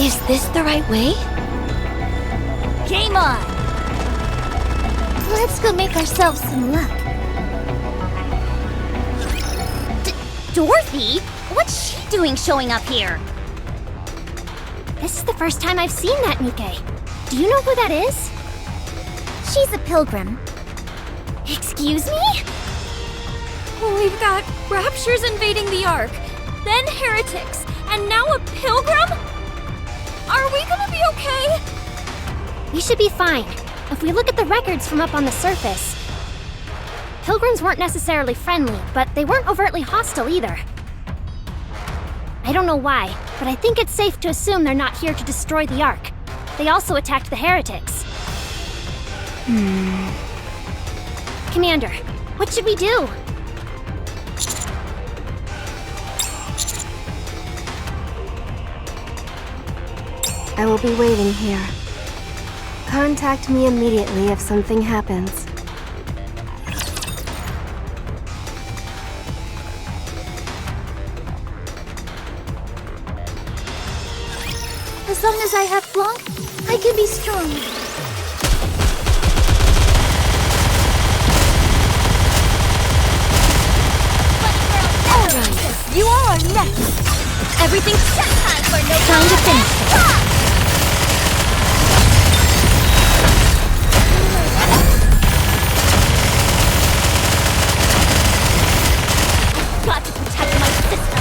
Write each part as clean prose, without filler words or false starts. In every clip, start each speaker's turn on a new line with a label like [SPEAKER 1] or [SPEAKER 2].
[SPEAKER 1] Is this the right way?
[SPEAKER 2] Game on!
[SPEAKER 3] Let's go make ourselves some luck.
[SPEAKER 2] Dorothy? What's she doing showing up here?
[SPEAKER 3] This is the first time I've seen that Nikke. Do you know who that is? She's a pilgrim. Excuse me?
[SPEAKER 1] We've got Raptures invading the Ark, then heretics, and now a pilgrim? Are we gonna be okay?
[SPEAKER 3] We should be fine. If we look at the records from up on the surface. Pilgrims weren't necessarily friendly, but they weren't overtly hostile either. I don't know why, but I think it's safe to assume they're not here to destroy the Ark. They also attacked the heretics. Commander, what should we do?
[SPEAKER 4] I will be waiting here. Contact me immediately if something happens.
[SPEAKER 3] As long as I have Blanc, I can be strong.
[SPEAKER 2] Alright, you all are next! Everything's set time for no
[SPEAKER 3] Time to finish it.
[SPEAKER 2] Got to protect my sister!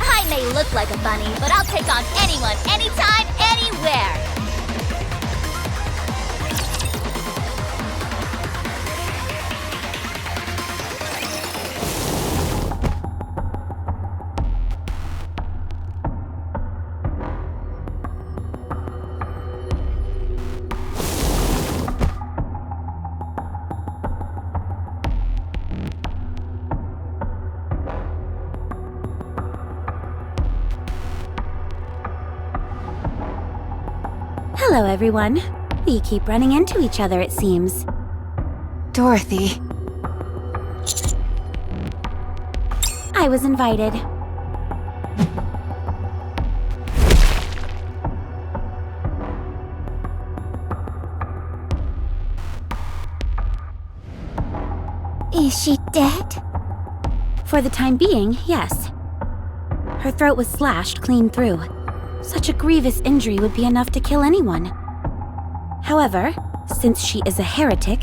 [SPEAKER 2] I may look like a bunny, but I'll take on anyone, anytime, anywhere!
[SPEAKER 5] Hello, everyone. We keep running into each other, it seems.
[SPEAKER 4] Dorothy.
[SPEAKER 5] I was invited.
[SPEAKER 3] Is she dead?
[SPEAKER 5] For the time being, yes. Her throat was slashed clean through. Such a grievous injury would be enough to kill anyone. However, since she is a heretic,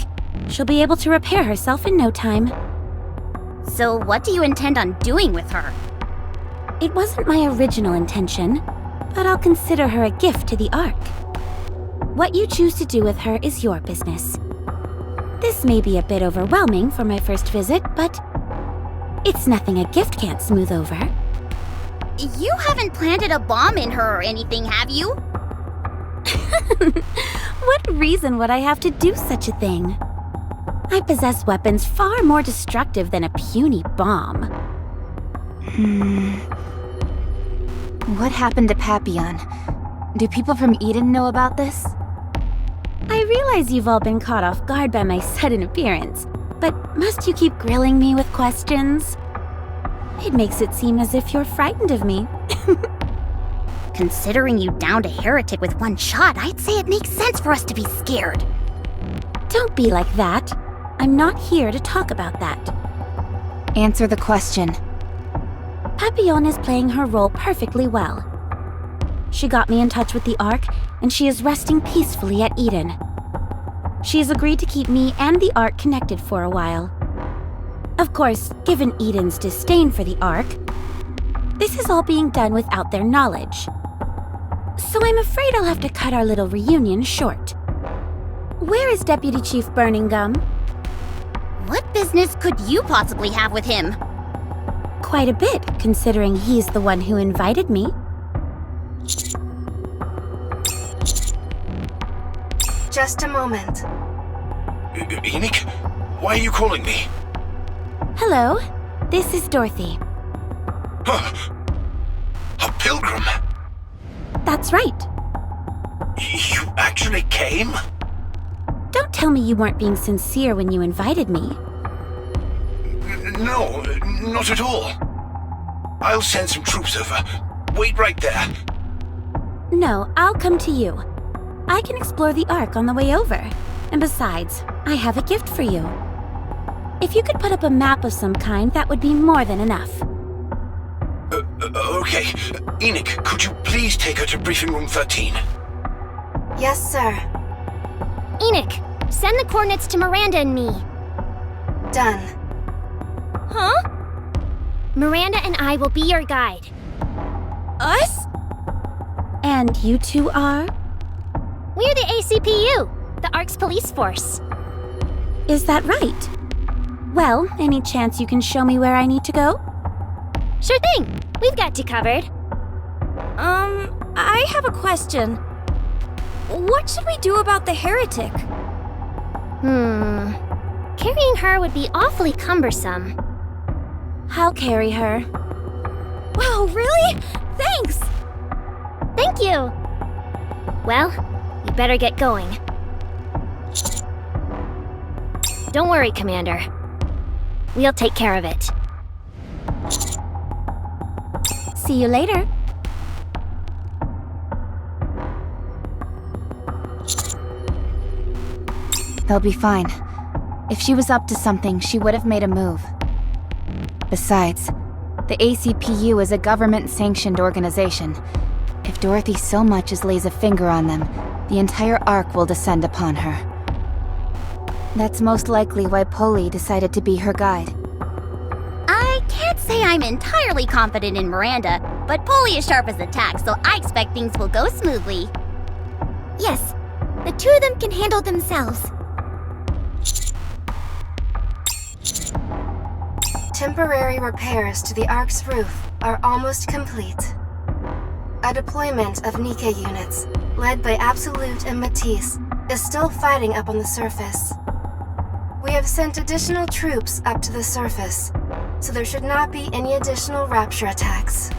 [SPEAKER 5] she'll be able to repair herself in no time.
[SPEAKER 2] So what do you intend on doing with her?
[SPEAKER 5] It wasn't my original intention, but I'll consider her a gift to the Ark. What you choose to do with her is your business. This may be a bit overwhelming for my first visit, but it's nothing a gift can't smooth over.
[SPEAKER 2] You haven't planted a bomb in her or anything, have you?
[SPEAKER 5] What reason would I have to do such a thing? I possess weapons far more destructive than a puny bomb.
[SPEAKER 4] What happened to Papillon? Do people from Eden know about this?
[SPEAKER 5] I realize you've all been caught off guard by my sudden appearance, but must you keep grilling me with questions? It makes it seem as if you're frightened of me.
[SPEAKER 2] Considering you downed a heretic with one shot, I'd say it makes sense for us to be scared.
[SPEAKER 5] Don't be like that. I'm not here to talk about that.
[SPEAKER 4] Answer the question.
[SPEAKER 5] Papillon is playing her role perfectly well. She got me in touch with the Ark, and she is resting peacefully at Eden. She has agreed to keep me and the Ark connected for a while. Of course, given Eden's disdain for the Ark, this is all being done without their knowledge. So I'm afraid I'll have to cut our little reunion short. Where is Deputy Chief Burning Gum?
[SPEAKER 2] What business could you possibly have with him?
[SPEAKER 5] Quite a bit, considering he's the one who invited me.
[SPEAKER 4] Just a moment.
[SPEAKER 6] Enoch? Why are you calling me?
[SPEAKER 5] Hello, this is Dorothy.
[SPEAKER 6] Huh. A pilgrim?
[SPEAKER 5] That's right.
[SPEAKER 6] You actually came?
[SPEAKER 5] Don't tell me you weren't being sincere when you invited me.
[SPEAKER 6] No, not at all. I'll send some troops over. Wait right there.
[SPEAKER 5] No, I'll come to you. I can explore the Ark on the way over. And besides, I have a gift for you. If you could put up a map of some kind, that would be more than enough.
[SPEAKER 6] Okay. Enoch, could you please take her to briefing room 13?
[SPEAKER 4] Yes, sir.
[SPEAKER 3] Enoch, send the coordinates to Miranda and me.
[SPEAKER 4] Done.
[SPEAKER 1] Huh?
[SPEAKER 3] Miranda and I will be your guide.
[SPEAKER 1] Us?
[SPEAKER 5] And you two are?
[SPEAKER 3] We're the ACPU, the Ark's police force.
[SPEAKER 5] Is that right? Well, any chance you can show me where I need to go?
[SPEAKER 3] Sure thing. We've got you covered.
[SPEAKER 1] I have a question. What should we do about the heretic?
[SPEAKER 3] Carrying her would be awfully cumbersome.
[SPEAKER 5] I'll carry her.
[SPEAKER 1] Wow, really? Thanks!
[SPEAKER 3] Thank you! Well, you better get going. Don't worry, Commander. We'll take care of it.
[SPEAKER 5] See you later.
[SPEAKER 2] They'll be fine. If she was up to something, she would have made a move. Besides, the ACPU is a government-sanctioned organization. If Dorothy so much as lays a finger on them, the entire Ark will descend upon her. That's most likely why Polly decided to be her guide.
[SPEAKER 7] I can't say I'm entirely confident in Miranda, but Polly is sharp as a tack, so I expect things will go smoothly.
[SPEAKER 2] Yes, the two of them can handle themselves.
[SPEAKER 4] Temporary repairs to the Ark's roof are almost complete. A deployment of Nikke units, led by Absolute and Matisse, is still fighting up on the surface. We have sent additional troops up to the surface, so there should not be any additional Rapture attacks.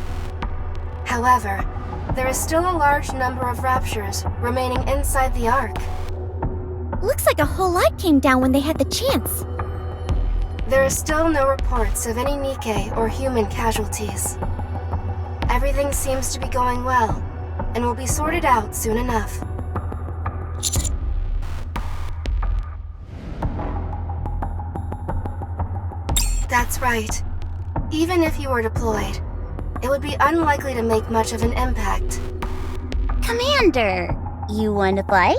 [SPEAKER 4] However, there is still a large number of Raptures remaining inside the Ark.
[SPEAKER 2] Looks like a whole lot came down when they had the chance.
[SPEAKER 4] There are still no reports of any Nikke or human casualties. Everything seems to be going well, and will be sorted out soon enough. That's right. Even if you were deployed, it would be unlikely to make much of an impact.
[SPEAKER 7] Commander, you want to fight?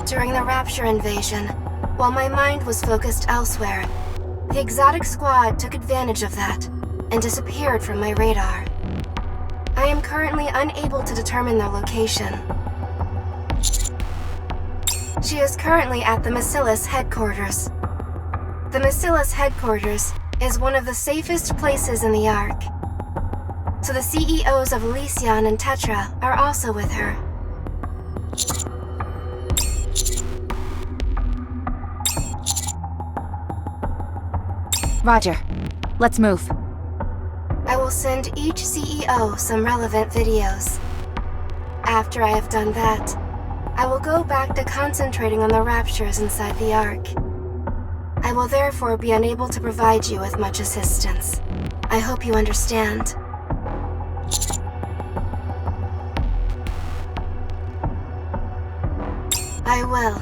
[SPEAKER 4] During the Rapture invasion, while my mind was focused elsewhere, the Exotic Squad took advantage of that and disappeared from my radar. I am currently unable to determine their location. She is currently at the Macillus headquarters. The Macillus headquarters is one of the safest places in the Ark. So the CEOs of Elysion and Tetra are also with her.
[SPEAKER 2] Roger. Let's move.
[SPEAKER 4] I will send each CEO some relevant videos. After I have done that, I will go back to concentrating on the Raptures inside the Ark. I will therefore be unable to provide you with much assistance. I hope you understand. I will.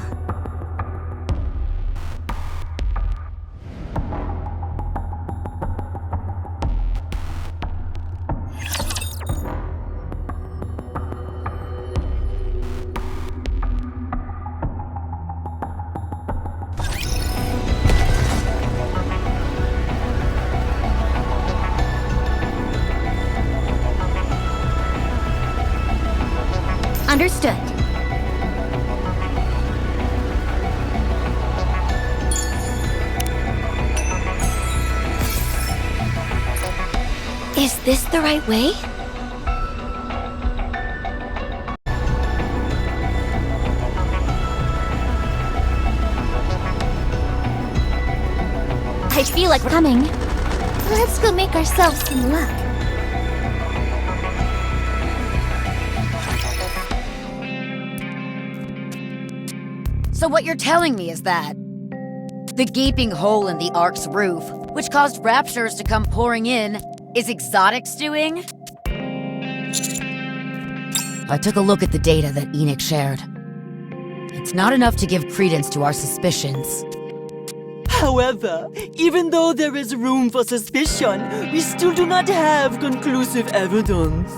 [SPEAKER 7] Understood.
[SPEAKER 2] Is this the right way?
[SPEAKER 5] feel like we're coming.
[SPEAKER 3] Let's go make ourselves some luck.
[SPEAKER 8] So what you're telling me is that the gaping hole in the Ark's roof, which caused raptures to come pouring in, is Exotic's doing? I took a look at the data that Enoch shared. It's not enough to give credence to our suspicions.
[SPEAKER 9] However, even though there is room for suspicion, we still do not have conclusive evidence.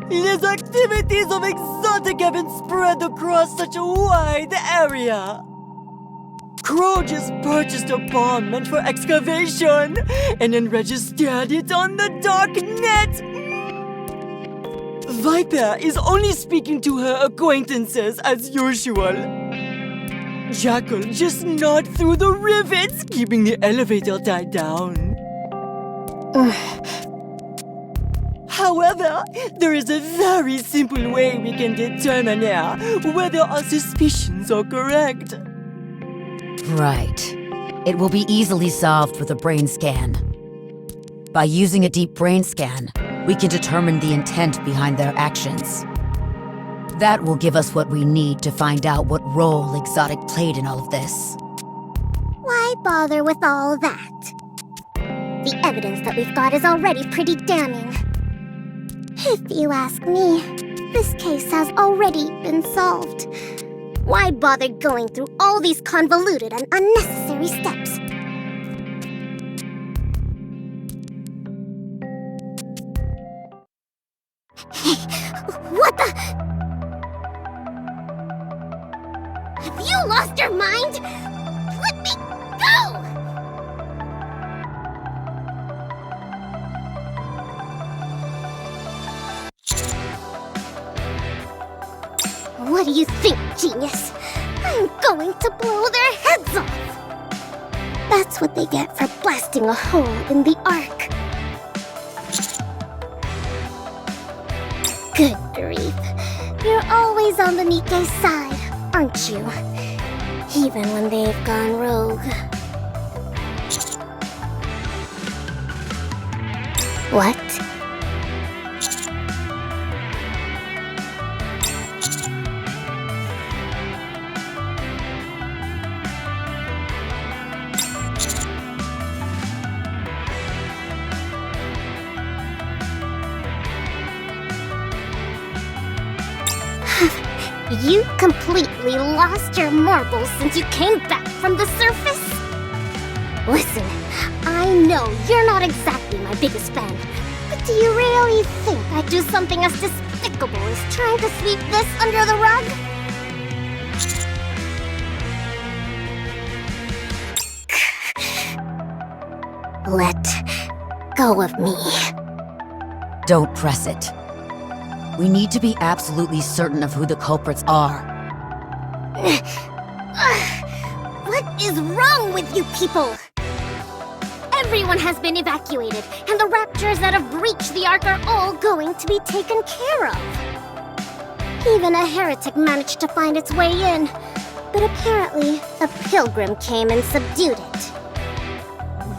[SPEAKER 9] The activities of Exotic have been spread across such a wide area. Crow just purchased a bomb meant for excavation and then registered it on the dark net. Viper is only speaking to her acquaintances as usual. Jackal just gnawed through the rivets, keeping the elevator tied down. However, there is a very simple way we can determine whether our suspicions are correct.
[SPEAKER 8] Right. It will be easily solved with a brain scan. By using a deep brain scan, we can determine the intent behind their actions. That will give us what we need to find out what role Exotic played in all of this.
[SPEAKER 3] Why bother with all that? The evidence that we've got is already pretty damning. If you ask me, this case has already been solved. Why bother going through all these convoluted and unnecessary steps? What the? Have you lost your mind? Let me go! What do you think, genius? I'm going to blow their heads off! That's what they get for blasting a hole in the Ark. Good grief. You're always on the Nikke side, aren't you? Even when they've gone rogue. What? You completely lost your marbles since you came back from the surface? Listen, I know you're not exactly my biggest fan, but do you really think I'd do something as despicable as trying to sweep this under the rug? Let go of me.
[SPEAKER 8] Don't press it. We need to be absolutely certain of who the culprits are.
[SPEAKER 3] What is wrong with you people? Everyone has been evacuated, and the raptors that have breached the Ark are all going to be taken care of. Even a heretic managed to find its way in, but apparently a pilgrim came and subdued it.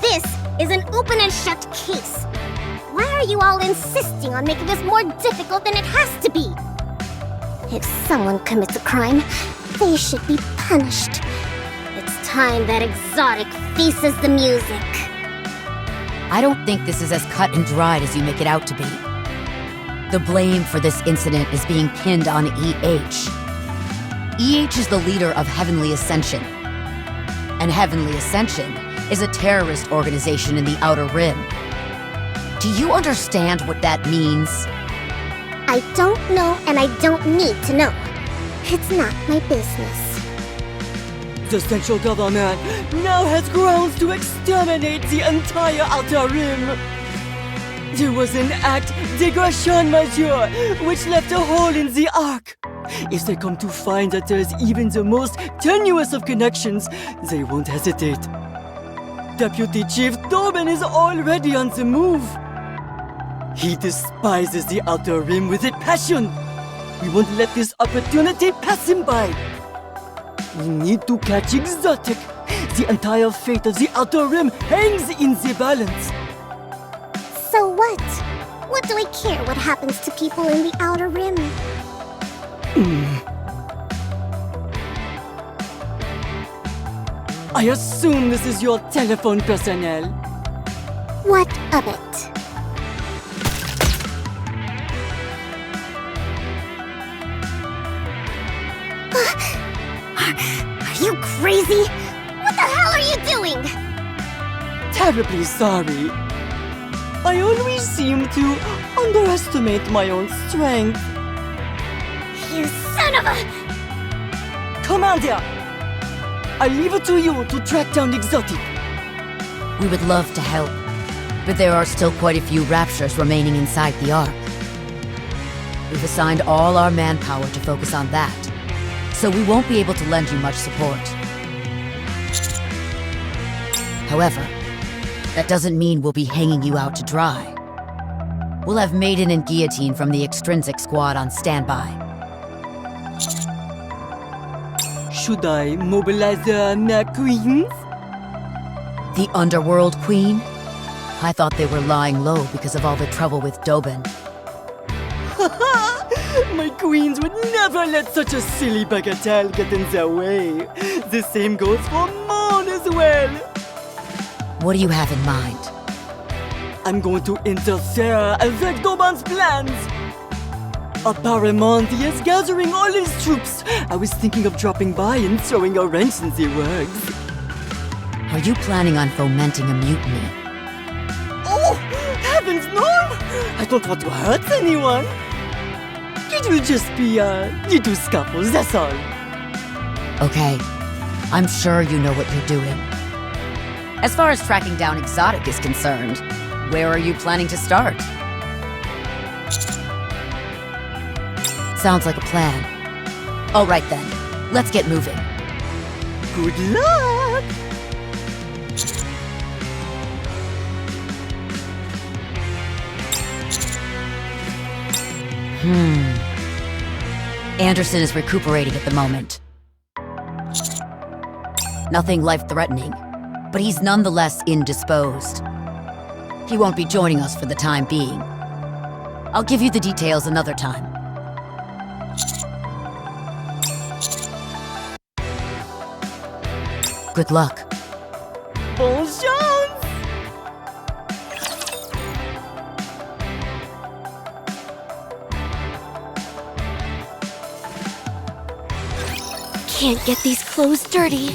[SPEAKER 3] This is an open and shut case. Why are you all insisting on making this more difficult than it has to be? If someone commits a crime, they should be punished. It's time that Exotic faces the music.
[SPEAKER 8] I don't think this is as cut and dried as you make it out to be. The blame for this incident is being pinned on EH. EH is the leader of Heavenly Ascension. And Heavenly Ascension is a terrorist organization in the Outer Rim. Do you understand what that means?
[SPEAKER 3] I don't know, and I don't need to know. It's not my business.
[SPEAKER 9] The central government now has grounds to exterminate the entire Outer Rim. There was an act dégradation majeure, which left a hole in the Ark. If they come to find that there's even the most tenuous of connections, they won't hesitate. Deputy Chief Tobin is already on the move. He despises the Outer Rim with a passion. We won't let this opportunity pass him by. We need to catch Exotic. The entire fate of the Outer Rim hangs in the balance.
[SPEAKER 3] So what? What do I care what happens to people in the Outer Rim?
[SPEAKER 9] I assume this is your telephone personnel.
[SPEAKER 3] What of it? Are you crazy? What the hell are you doing?
[SPEAKER 9] Terribly sorry. I always seem to underestimate my own strength.
[SPEAKER 3] You son of a...
[SPEAKER 9] Commander! I leave it to you to track down Exotic.
[SPEAKER 8] We would love to help, but there are still quite a few Raptures remaining inside the Ark. We've assigned all our manpower to focus on that, so we won't be able to lend you much support. However, that doesn't mean we'll be hanging you out to dry. We'll have Maiden and Guillotine from the Extrinsic Squad on standby.
[SPEAKER 9] Should I mobilize the queens?
[SPEAKER 8] The Underworld Queen? I thought they were lying low because of all the trouble with Dobin.
[SPEAKER 9] My queens would never let such a silly bagatelle get in their way. The same goes for Mon as well.
[SPEAKER 8] What do you have in mind?
[SPEAKER 9] I'm going to interfere avec Doban's plans. Apparemment, he is gathering all his troops. I was thinking of dropping by and throwing a wrench in the works.
[SPEAKER 8] Are you planning on fomenting a mutiny?
[SPEAKER 9] Oh, heavens no! I don't want to hurt anyone. It will just be little scuffles, that's all.
[SPEAKER 8] Okay, I'm sure you know what you're doing. As far as tracking down Exotic is concerned, where are you planning to start? Sounds like a plan. All right then, let's get moving.
[SPEAKER 9] Good luck!
[SPEAKER 8] Anderson is recuperating at the moment. Nothing life-threatening, but he's nonetheless indisposed. He won't be joining us for the time being. I'll give you the details another time. Good luck.
[SPEAKER 9] Bon chance!
[SPEAKER 1] Can't get these clothes dirty.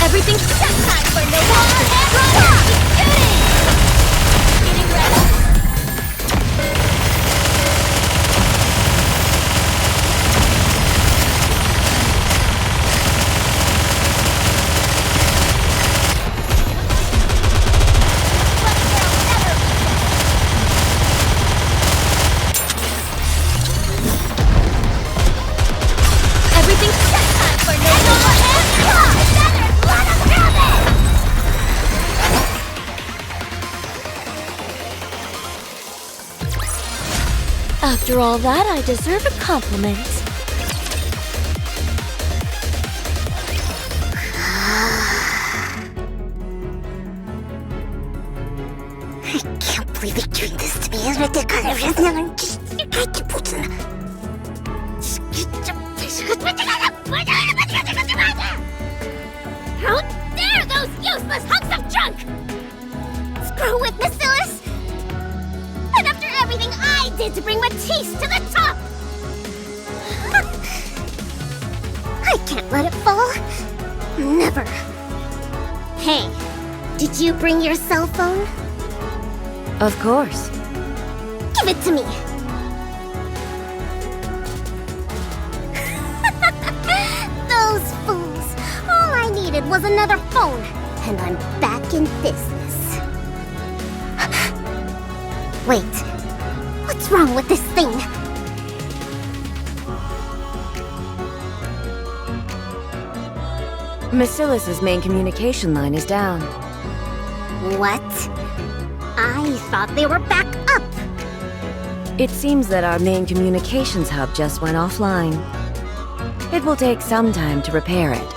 [SPEAKER 1] Everything set time for no Getting ready. Everything set time for no After all that, I deserve a compliment.
[SPEAKER 3] I can't believe you're doing this to me.
[SPEAKER 7] How dare those useless hunks of junk! Screw with Bacillus! And after everything I did to bring Matisse to the top!
[SPEAKER 3] I can't let it fall. Never. Hey, did you bring your cell phone?
[SPEAKER 2] Of course.
[SPEAKER 3] Give it to me. Those fools. All I needed was another phone, and I'm back in business. Wait, what's wrong with this thing?
[SPEAKER 10] Macilis's main communication line is down.
[SPEAKER 7] What? I thought they were back up.
[SPEAKER 10] It seems that our main communications hub just went offline. It will take some time to repair it.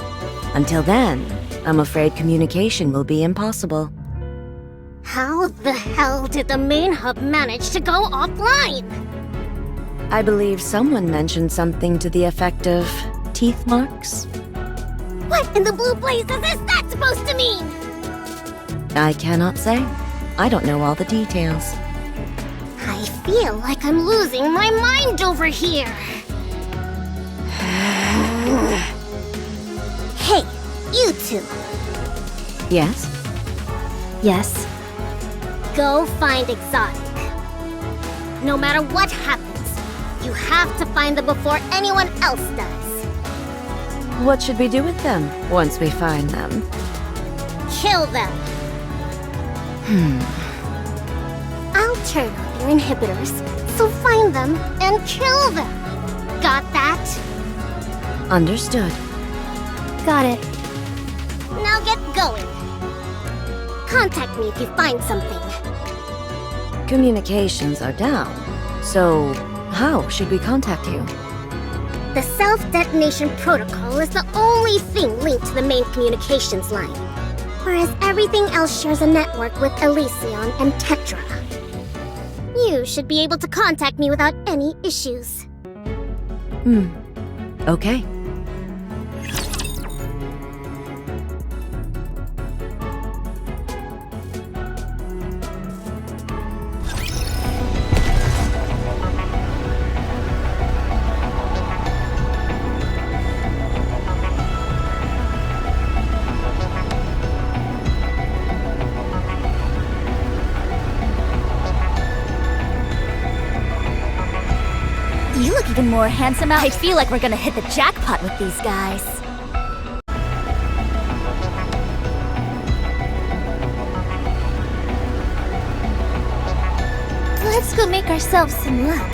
[SPEAKER 10] Until then, I'm afraid communication will be impossible.
[SPEAKER 7] How the hell did the main hub manage to go offline?
[SPEAKER 10] I believe someone mentioned something to the effect of teeth marks.
[SPEAKER 7] What in the blue blazes is that supposed to mean?
[SPEAKER 10] I cannot say. I don't know all the details.
[SPEAKER 7] I feel like I'm losing my mind over here. Hey, you two.
[SPEAKER 10] Yes?
[SPEAKER 5] Yes.
[SPEAKER 7] Go find Exotic. No matter what happens, you have to find them before anyone else does.
[SPEAKER 10] What should we do with them once we find them?
[SPEAKER 7] Kill them. I'll turn off your inhibitors, so find them and kill them. Got that?
[SPEAKER 10] Understood.
[SPEAKER 5] Got it.
[SPEAKER 7] Now get going. Contact me if you find something.
[SPEAKER 10] Communications are down. So, how should we contact you?
[SPEAKER 7] The self-detonation protocol is the only thing linked to the main communications line, whereas everything else shares a network with Elysion and Tetra. You should be able to contact me without any issues.
[SPEAKER 10] Okay.
[SPEAKER 1] You look even more handsome out. I feel like we're gonna hit the jackpot with these guys. Let's go make ourselves some luck.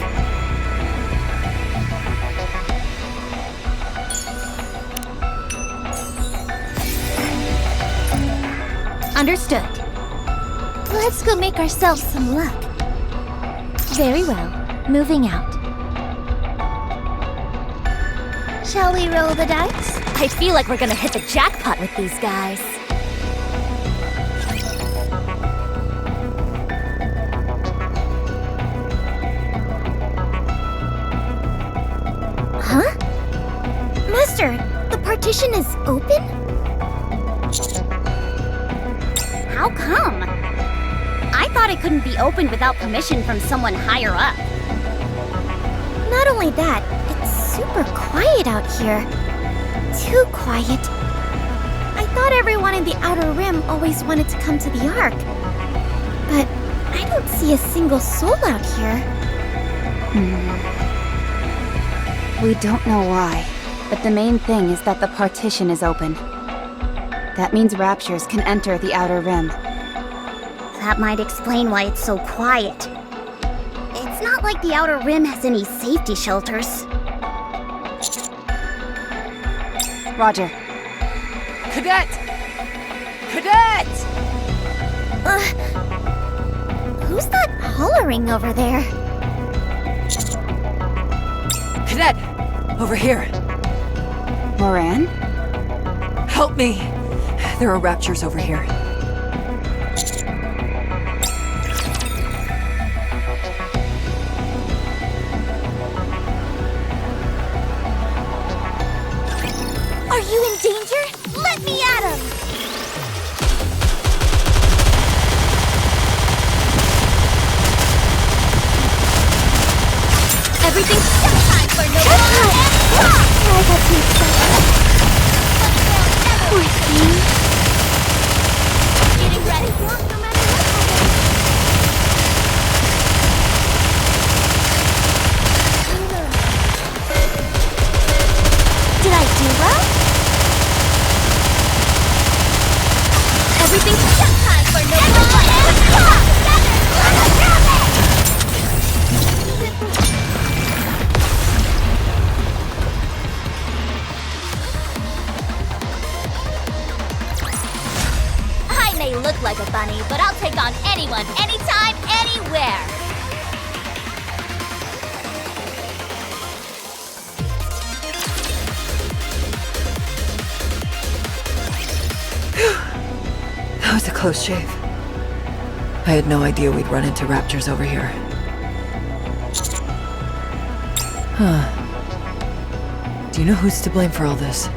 [SPEAKER 1] Understood. Let's go make ourselves some luck. Very well. Moving out. Shall we roll the dice? I feel like we're gonna hit the jackpot with these guys. Huh? Master, the partition is open?
[SPEAKER 3] How come? I thought it couldn't be opened without permission from someone higher up.
[SPEAKER 1] Not only that, it's super quiet out here. Too quiet. I thought everyone in the Outer Rim always wanted to come to the Ark. But I don't see a single soul out here.
[SPEAKER 2] We don't know why, but the main thing is that the partition is open. That means Raptures can enter the Outer Rim.
[SPEAKER 3] That might explain why it's so quiet. It's not like the Outer Rim has any safety shelters.
[SPEAKER 2] Roger.
[SPEAKER 9] Cadet! Cadet!
[SPEAKER 1] Who's that hollering over there?
[SPEAKER 9] Cadet! Over here.
[SPEAKER 2] Moran?
[SPEAKER 9] Help me! There are raptures over here.
[SPEAKER 1] Are you in danger? Let me at him! Everything's time for no I got too excited. Poor thing. Getting ready. No matter what happens. Did I do well? Everything's time for no
[SPEAKER 11] anyone, anytime, anywhere.
[SPEAKER 12] That was a close shave. I had no idea we'd run into raptors over here. Huh. Do you know who's to blame for all this?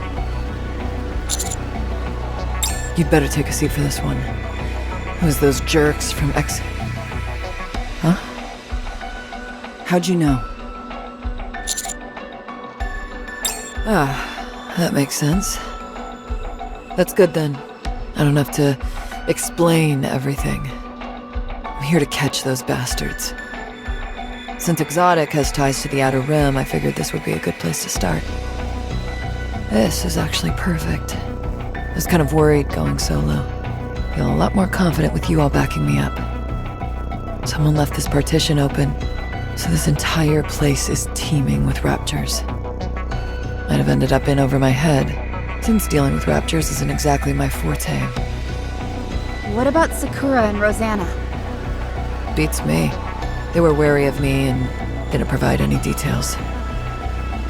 [SPEAKER 12] You'd better take a seat for this one. It was those jerks from Huh? How'd you know? Ah, that makes sense. That's good then. I don't have to explain everything. I'm here to catch those bastards. Since Exotic has ties to the Outer Rim, I figured this would be a good place to start. This is actually perfect. I was kind of worried going solo. Feel a lot more confident with you all backing me up. Someone left this partition open, so this entire place is teeming with raptors. Might have ended up in over my head, since dealing with raptors isn't exactly my forte.
[SPEAKER 2] What about Sakura and Rosanna?
[SPEAKER 12] Beats me. They were wary of me and didn't provide any details.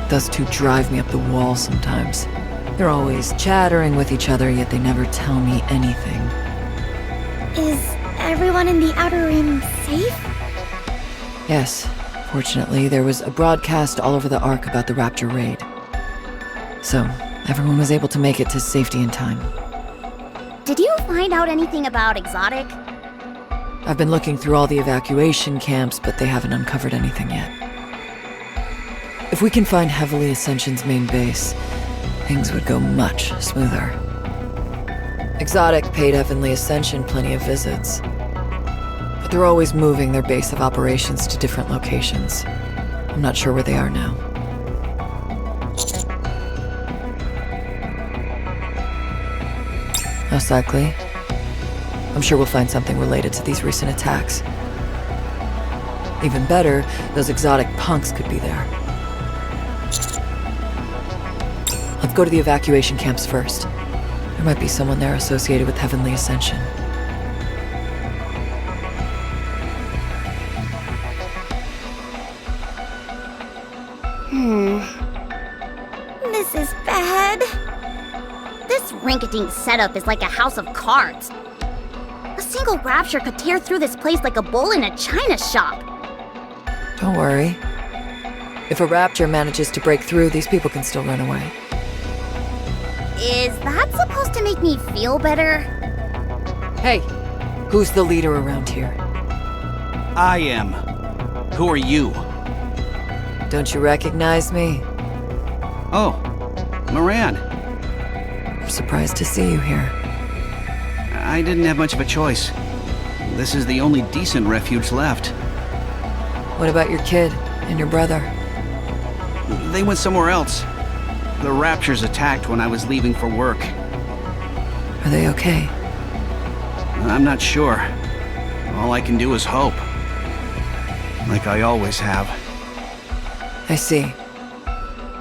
[SPEAKER 12] Those two drive me up the wall sometimes. They're always chattering with each other, yet they never tell me anything.
[SPEAKER 1] Is everyone in the Outer Rim safe?
[SPEAKER 12] Yes. Fortunately, there was a broadcast all over the Ark about the Raptor raid. So, everyone was able to make it to safety in time.
[SPEAKER 11] Did you find out anything about Exotic?
[SPEAKER 12] I've been looking through all the evacuation camps, but they haven't uncovered anything yet. If we can find Heavenly Ascension's main base, things would go much smoother. Exotic paid Heavenly Ascension plenty of visits, but they're always moving their base of operations to different locations. I'm not sure where they are now. Most likely. I'm sure we'll find something related to these recent attacks. Even better, those exotic punks could be there. Let's go to the evacuation camps first. There might be someone there associated with Heavenly Ascension.
[SPEAKER 1] This is bad.
[SPEAKER 11] This rinky-dink setup is like a house of cards. A single rapture could tear through this place like a bull in a china shop.
[SPEAKER 12] Don't worry. If a raptor manages to break through, these people can still run away.
[SPEAKER 11] Is that supposed to make me feel better?
[SPEAKER 12] Hey, who's the leader around here?
[SPEAKER 6] I am. Who are you?
[SPEAKER 12] Don't you recognize me?
[SPEAKER 6] Oh, Moran.
[SPEAKER 12] I'm surprised to see you here.
[SPEAKER 6] I didn't have much of a choice. This is the only decent refuge left.
[SPEAKER 12] What about your kid and your brother?
[SPEAKER 6] They went somewhere else. The raptors attacked when I was leaving for work.
[SPEAKER 12] Are they okay?
[SPEAKER 6] I'm not sure. All I can do is hope. Like I always have.
[SPEAKER 12] I see.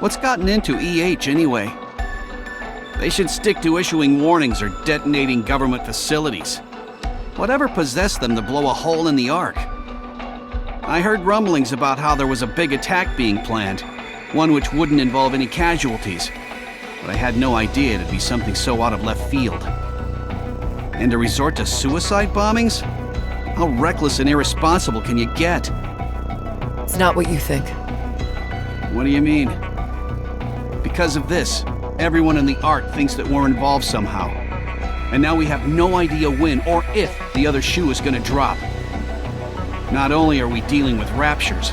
[SPEAKER 6] What's gotten into EH anyway? They should stick to issuing warnings or detonating government facilities. Whatever possessed them to blow a hole in the Ark? I heard rumblings about how there was a big attack being planned, one which wouldn't involve any casualties, but I had no idea it'd be something so out of left field. And to resort to suicide bombings? How reckless and irresponsible can you get?
[SPEAKER 12] It's not what you think.
[SPEAKER 6] What do you mean? Because of this, everyone in the Ark thinks that we're involved somehow. And now we have no idea when or if the other shoe is gonna drop. Not only are we dealing with raptures,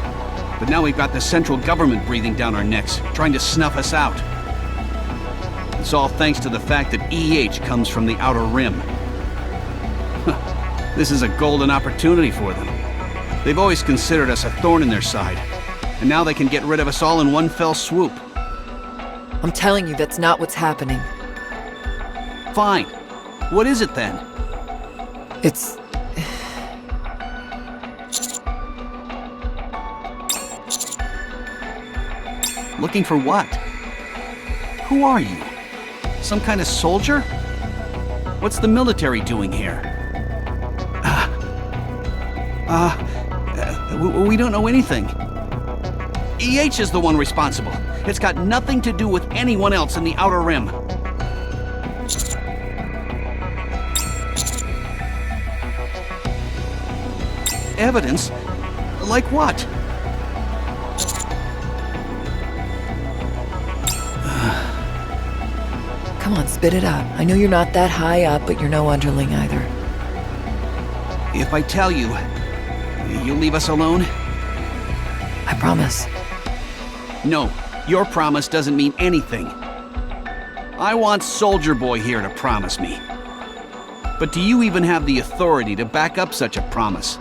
[SPEAKER 6] but now we've got the central government breathing down our necks, trying to snuff us out. It's all thanks to the fact that EH comes from the Outer Rim. This is a golden opportunity for them. They've always considered us a thorn in their side, and now they can get rid of us all in one fell swoop.
[SPEAKER 12] I'm telling you, that's not what's happening.
[SPEAKER 6] Fine. What is it then?
[SPEAKER 12] It's...
[SPEAKER 6] Looking for what? Who are you? Some kind of soldier? What's the military doing here? We don't know anything. EH is the one responsible. It's got nothing to do with anyone else in the Outer Rim. Evidence? Like what?
[SPEAKER 12] Come on, spit it out. I know you're not that high up, but you're no underling either.
[SPEAKER 6] If I tell you, you'll leave us alone?
[SPEAKER 12] I promise.
[SPEAKER 6] No, your promise doesn't mean anything. I want Soldier Boy here to promise me. But do you even have the authority to back up such a promise?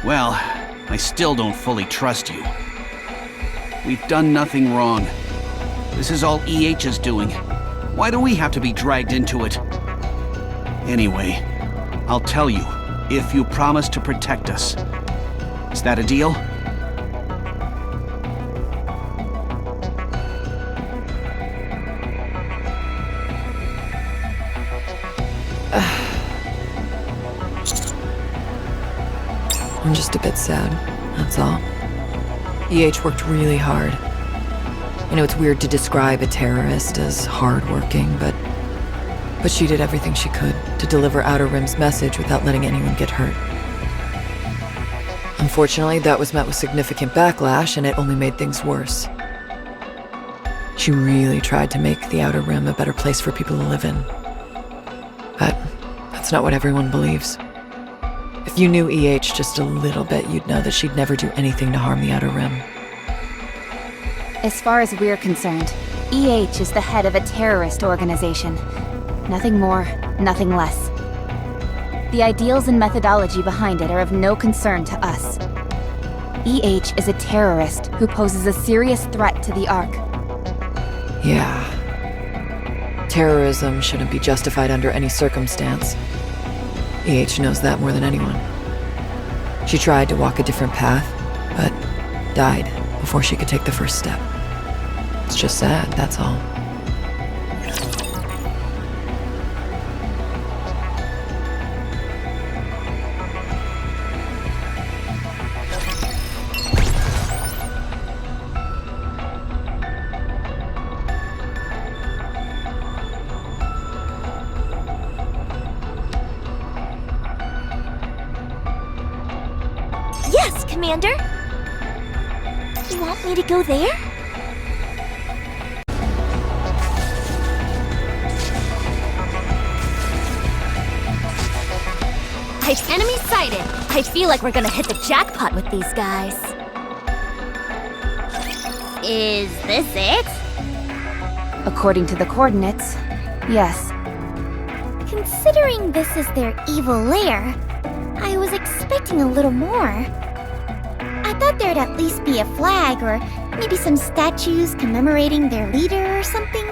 [SPEAKER 6] Well, I still don't fully trust you. We've done nothing wrong. This is all EH is doing. Why do we have to be dragged into it? Anyway, I'll tell you if you promise to protect us. Is that a deal?
[SPEAKER 12] I'm just a bit sad, that's all. EH worked really hard. I know it's weird to describe a terrorist as hardworking, but she did everything she could to deliver Outer Rim's message without letting anyone get hurt. Unfortunately, that was met with significant backlash, and it only made things worse. She really tried to make the Outer Rim a better place for people to live in. But that's not what everyone believes. If you knew EH just a little bit, you'd know that she'd never do anything to harm the Outer Rim.
[SPEAKER 2] As far as we're concerned, EH is the head of a terrorist organization. Nothing more, nothing less. The ideals and methodology behind it are of no concern to us. EH is a terrorist who poses a serious threat to the Ark.
[SPEAKER 12] Yeah. Terrorism shouldn't be justified under any circumstance. EH knows that more than anyone. She tried to walk a different path, but died before she could take the first step. It's just sad, that's all.
[SPEAKER 11] Yes, Commander! You want me to go there? Enemy sighted! I feel like we're gonna hit the jackpot with these guys. Is this it?
[SPEAKER 2] According to the coordinates, yes.
[SPEAKER 1] Considering this is their evil lair, I was expecting a little more. I thought there'd at least be a flag or maybe some statues commemorating their leader or something.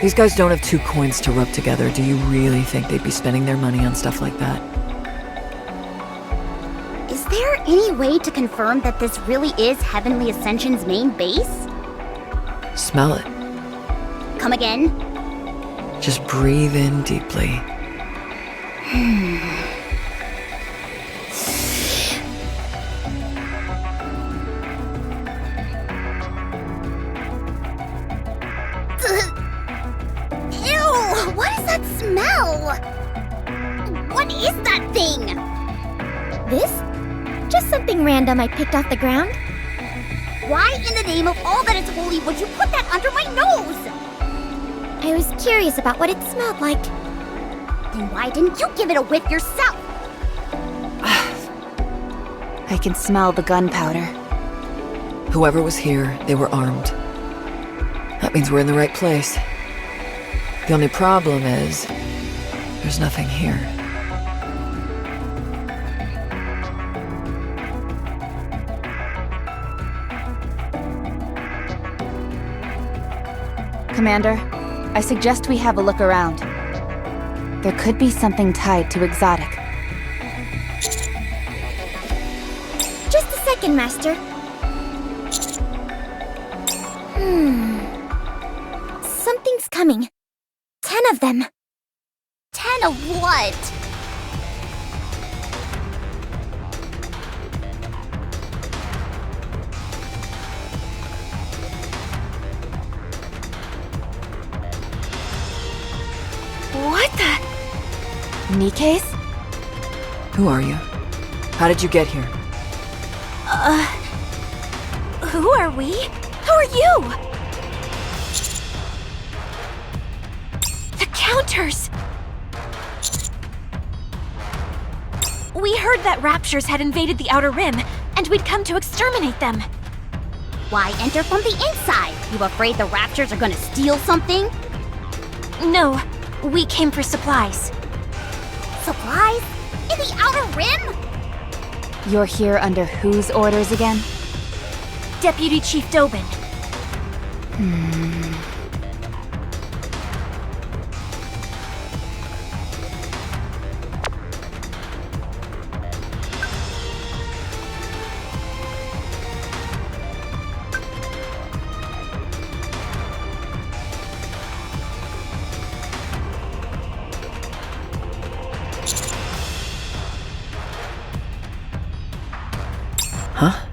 [SPEAKER 12] These guys don't have 2 coins to rub together. Do you really think they'd be spending their money on stuff like that?
[SPEAKER 11] Is there any way to confirm that this really is Heavenly Ascension's main base?
[SPEAKER 12] Smell it.
[SPEAKER 11] Come again?
[SPEAKER 12] Just breathe in deeply.
[SPEAKER 11] What is that thing?
[SPEAKER 1] This? Just something random I picked off the ground.
[SPEAKER 11] Why in the name of all that is holy would you put that under my nose?
[SPEAKER 1] I was curious about what it smelled like.
[SPEAKER 11] Then why didn't you give it a whiff yourself?
[SPEAKER 2] I can smell the gunpowder.
[SPEAKER 12] Whoever was here, they were armed. That means we're in the right place. The only problem is, there's nothing here.
[SPEAKER 2] Commander, I suggest we have a look around. There could be something tied to Exotic.
[SPEAKER 1] Just a second, Master. Something's coming. 10 of them. 10
[SPEAKER 11] fan of what?
[SPEAKER 2] What the? Nikke's?
[SPEAKER 12] Who are you? How did you get here?
[SPEAKER 2] Who are we? Who are you? The Counters! We heard that Raptures had invaded the Outer Rim, and we'd come to exterminate them.
[SPEAKER 11] Why enter from the inside? You afraid the Raptures are gonna steal something?
[SPEAKER 2] No, we came for supplies.
[SPEAKER 11] Supplies? In the Outer Rim?
[SPEAKER 2] You're here under whose orders again? Deputy Chief Dobin.
[SPEAKER 12] Huh?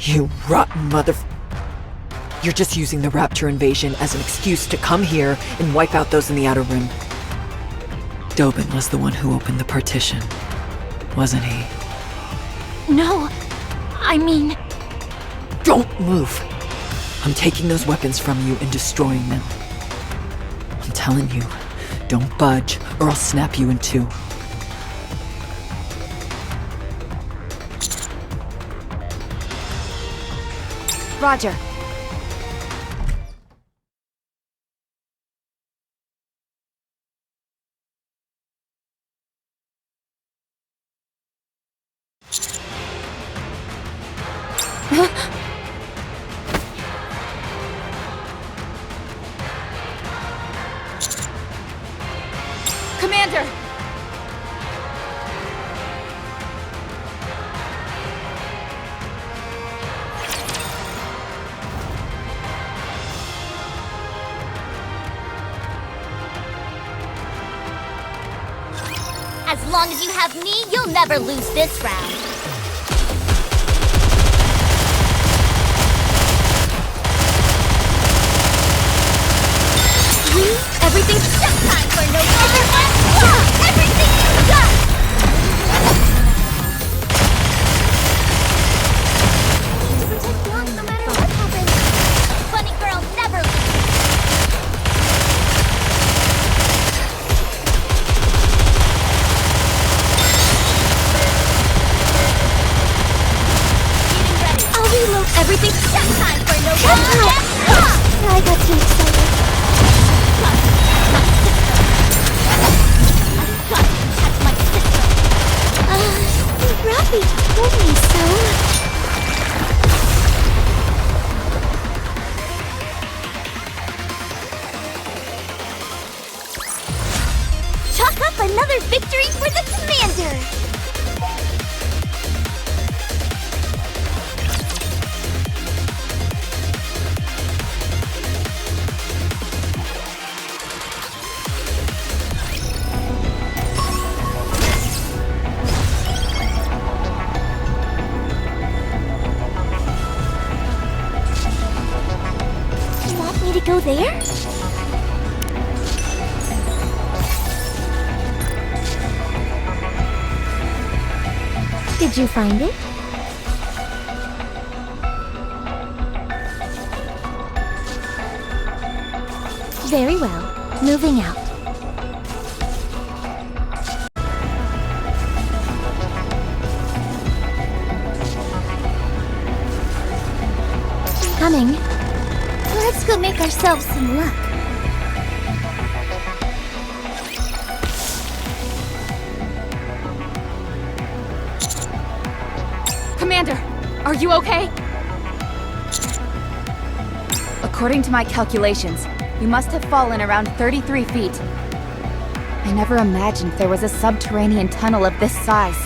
[SPEAKER 12] You rotten mother... You're just using the Rapture invasion as an excuse to come here and wipe out those in the Outer Rim. Dobin was the one who opened the partition, wasn't he?
[SPEAKER 2] No, I mean...
[SPEAKER 12] Don't move! I'm taking those weapons from you and destroying them. I'm telling you, don't budge or I'll snap you in two.
[SPEAKER 2] Roger. Commander!
[SPEAKER 11] As long as you have me, you'll never lose this round. Everything's just time for no everyone! Everything you got! Protect Blanc no matter what happens. Bunny girl never leaves. I'll reload. Everything's just time for no I got too excited. Rafi told me so. Chalk up another victory for the Commander! To go there? Did you find it? Very well. Moving out. Coming. Let's go make ourselves some luck.
[SPEAKER 2] Commander, are you okay? According to my calculations, you must have fallen around 33 feet. I never imagined there was a subterranean tunnel of this size.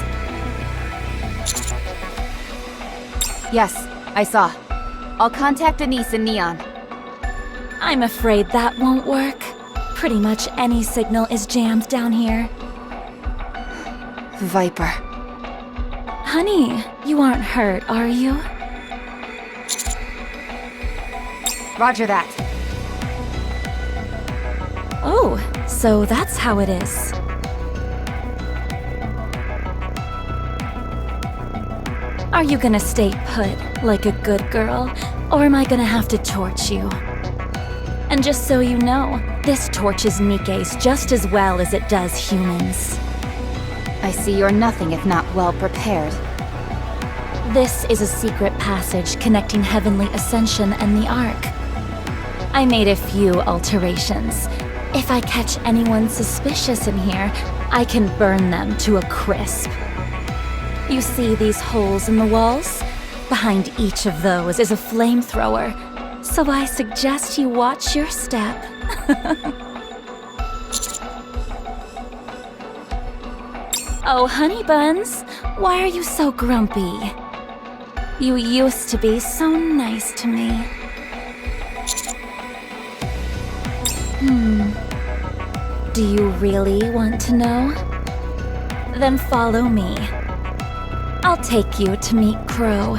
[SPEAKER 2] Yes, I saw. I'll contact Anise and Neon.
[SPEAKER 5] I'm afraid that won't work. Pretty much any signal is jammed down here.
[SPEAKER 2] Viper.
[SPEAKER 5] Honey, you aren't hurt, are you?
[SPEAKER 2] Roger that.
[SPEAKER 5] Oh, so that's how it is. Are you gonna stay put, like a good girl, or am I gonna have to torch you? And just so you know, this torches Nikke's just as well as it does humans.
[SPEAKER 2] I see you're nothing if not well prepared.
[SPEAKER 5] This is a secret passage connecting Heavenly Ascension and the Ark. I made a few alterations. If I catch anyone suspicious in here, I can burn them to a crisp. You see these holes in the walls? Behind each of those is a flamethrower, so I suggest you watch your step. Oh, honey buns, why are you so grumpy? You used to be so nice to me. Do you really want to know? Then follow me. I'll take you to meet Crow.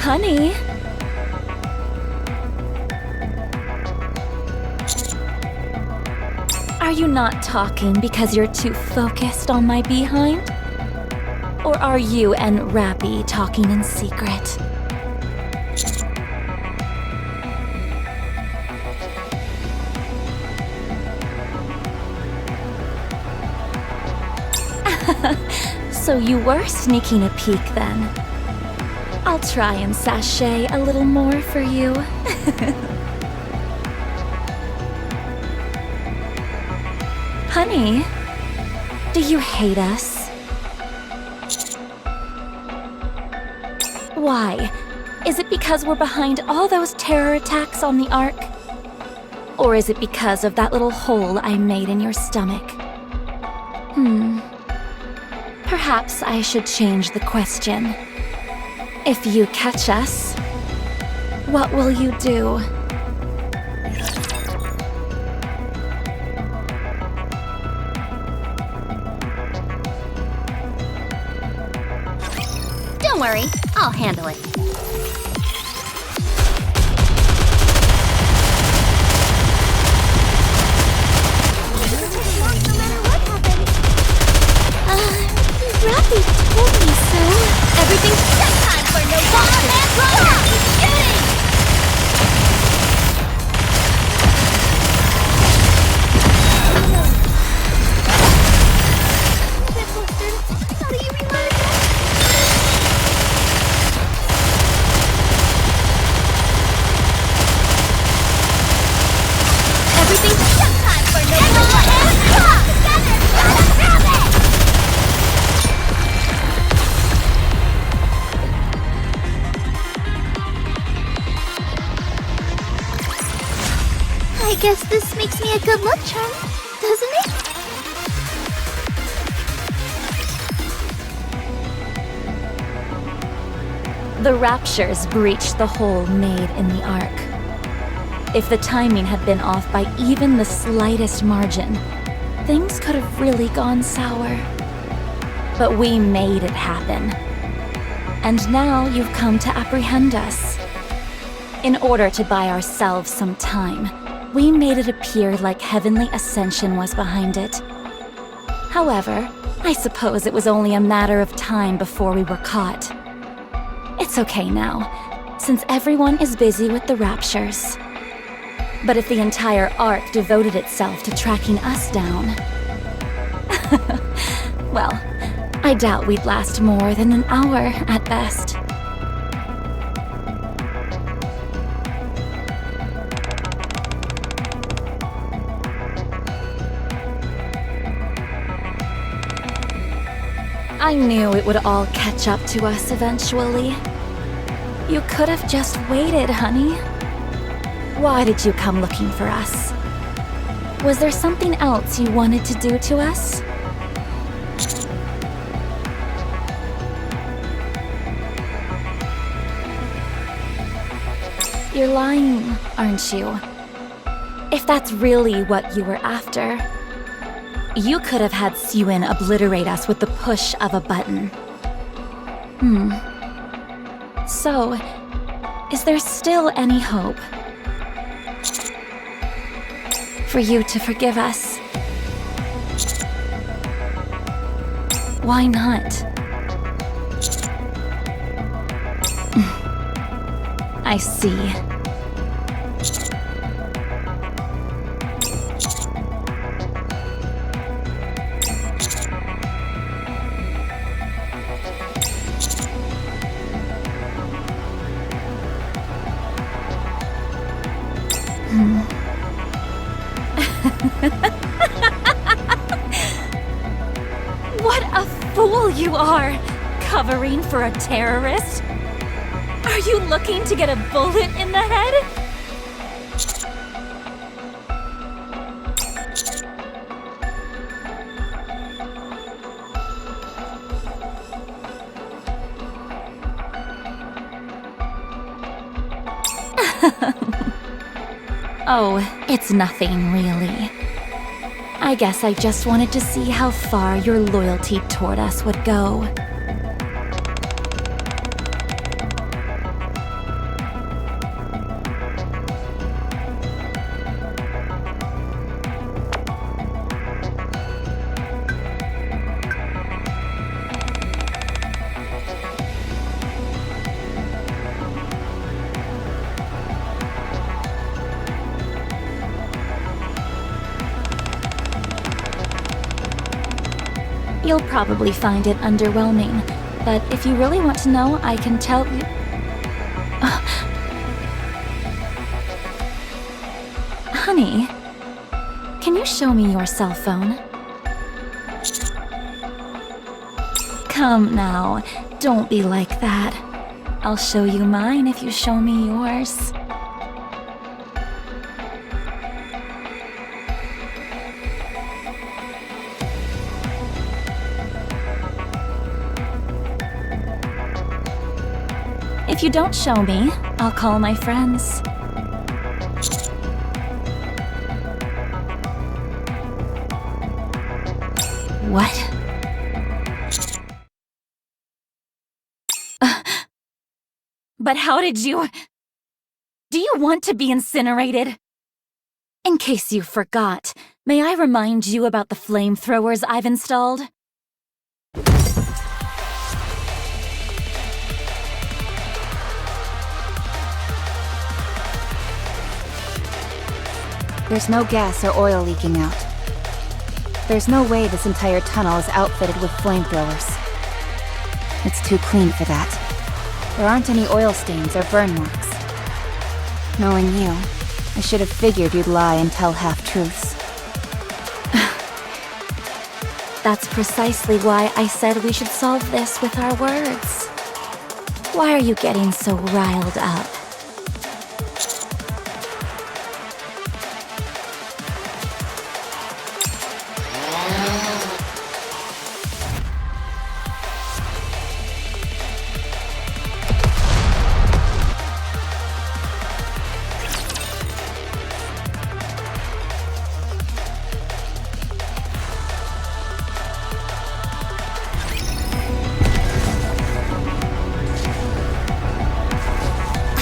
[SPEAKER 5] Honey? Are you not talking because you're too focused on my behind? Or are you and Rappy talking in secret? So you were sneaking a peek then. I'll try and sashay a little more for you. Honey, do you hate us? Why? Is it because we're behind all those terror attacks on the Ark? Or is it because of that little hole I made in your stomach? Perhaps I should change the question. If you catch us, what will you do?
[SPEAKER 11] Don't worry, I'll handle it.
[SPEAKER 1] Rappy told me so.
[SPEAKER 11] Everything's just time for no bomb and roll! Everything's just time for no bomb and roll! Together, gotta grab it!
[SPEAKER 1] I guess this makes me a good luck charm, doesn't it?
[SPEAKER 5] The Raptures breached the hole made in the Ark. If the timing had been off by even the slightest margin, things could have really gone sour. But we made it happen. And now you've come to apprehend us. In order to buy ourselves some time, we made it appear like Heavenly Ascension was behind it. However, I suppose it was only a matter of time before we were caught. It's okay now, since everyone is busy with the raptures. But if the entire Ark devoted itself to tracking us down... well, I doubt we'd last more than an hour at best. I knew it would all catch up to us eventually. You could have just waited, honey. Why did you come looking for us? Was there something else you wanted to do to us? You're lying, aren't you? If that's really what you were after, you could have had Sewin obliterate us with the push of a button. So, is there still any hope for you to forgive us? Why not? I see. What a fool you are! Covering for a terrorist? Are you looking to get a bullet in the head? Oh, it's nothing really. I guess I just wanted to see how far your loyalty toward us would go. You'll probably find it underwhelming, but if you really want to know, I can tell you... Honey, can you show me your cell phone? Come now, don't be like that. I'll show you mine if you show me yours. If you don't show me, I'll call my friends. What? But how did you... Do you want to be incinerated? In case you forgot, may I remind you about the flamethrowers I've installed?
[SPEAKER 2] There's no gas or oil leaking out. There's no way this entire tunnel is outfitted with flamethrowers. It's too clean for that. There aren't any oil stains or burn marks. Knowing you, I should have figured you'd lie and tell half-truths.
[SPEAKER 5] That's precisely why I said we should solve this with our words. Why are you getting so riled up?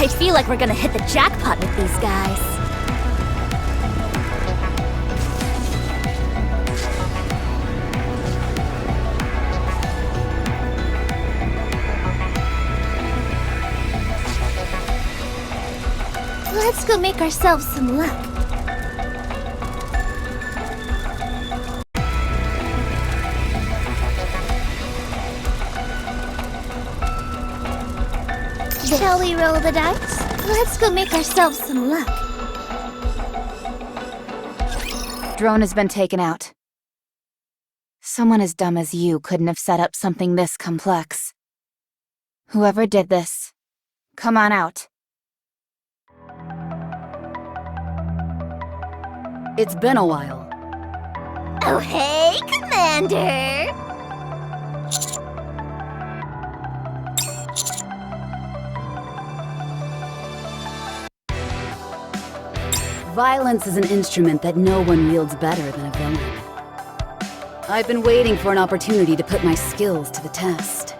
[SPEAKER 3] I feel like we're gonna hit the jackpot with these guys.
[SPEAKER 1] Let's go make ourselves some luck. Shall we roll the dice? Let's go make ourselves some luck.
[SPEAKER 2] Drone has been taken out. Someone as dumb as you couldn't have set up something this complex. Whoever did this, come on out.
[SPEAKER 8] It's been a while.
[SPEAKER 11] Oh, hey, Commander!
[SPEAKER 8] Violence is an instrument that no one wields better than a villain. I've been waiting for an opportunity to put my skills to the test.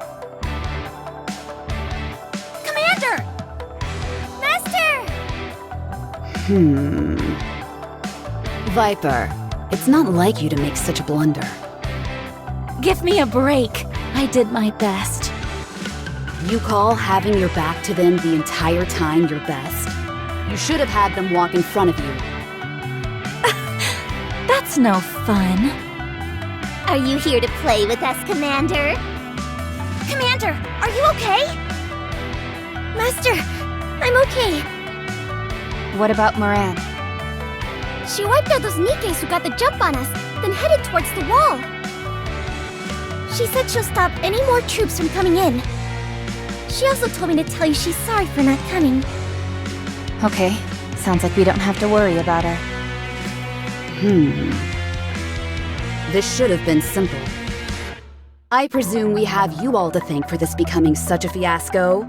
[SPEAKER 11] Commander! Master!
[SPEAKER 8] Viper, it's not like you to make such a blunder.
[SPEAKER 5] Give me a break. I did my best.
[SPEAKER 8] You call having your back to them the entire time your best? You should have had them walk in front of you.
[SPEAKER 5] That's no fun.
[SPEAKER 11] Are you here to play with us, Commander? Commander, are you okay?
[SPEAKER 1] Master, I'm okay.
[SPEAKER 2] What about Moran?
[SPEAKER 1] She wiped out those Nikkes who got the jump on us, then headed towards the wall. She said she'll stop any more troops from coming in. She also told me to tell you she's sorry for not coming.
[SPEAKER 2] Okay, sounds like we don't have to worry about her.
[SPEAKER 8] This should have been simple. I presume we have you all to thank for this becoming such a fiasco?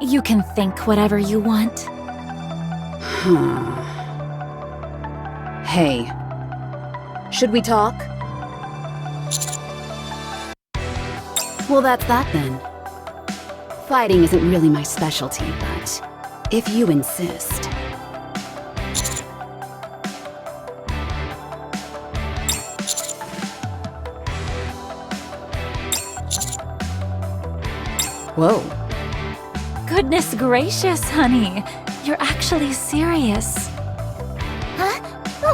[SPEAKER 5] You can think whatever you want.
[SPEAKER 8] Hey, should we talk? Well, that's that then. Fighting isn't really my specialty, but if you insist. Whoa.
[SPEAKER 5] Goodness gracious, honey. You're actually serious.
[SPEAKER 11] Huh?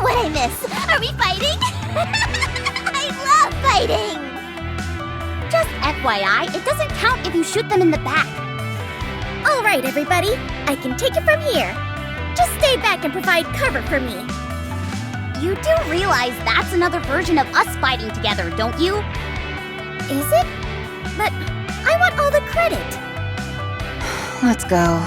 [SPEAKER 11] What'd I miss? Are we fighting? I love fighting! Just FYI, it doesn't count if you shoot them in the back.
[SPEAKER 1] All right, everybody, I can take it from here. Just stay back and provide cover for me.
[SPEAKER 11] You do realize that's another version of us fighting together, don't you?
[SPEAKER 1] Is it? But I want all the credit.
[SPEAKER 2] Let's go.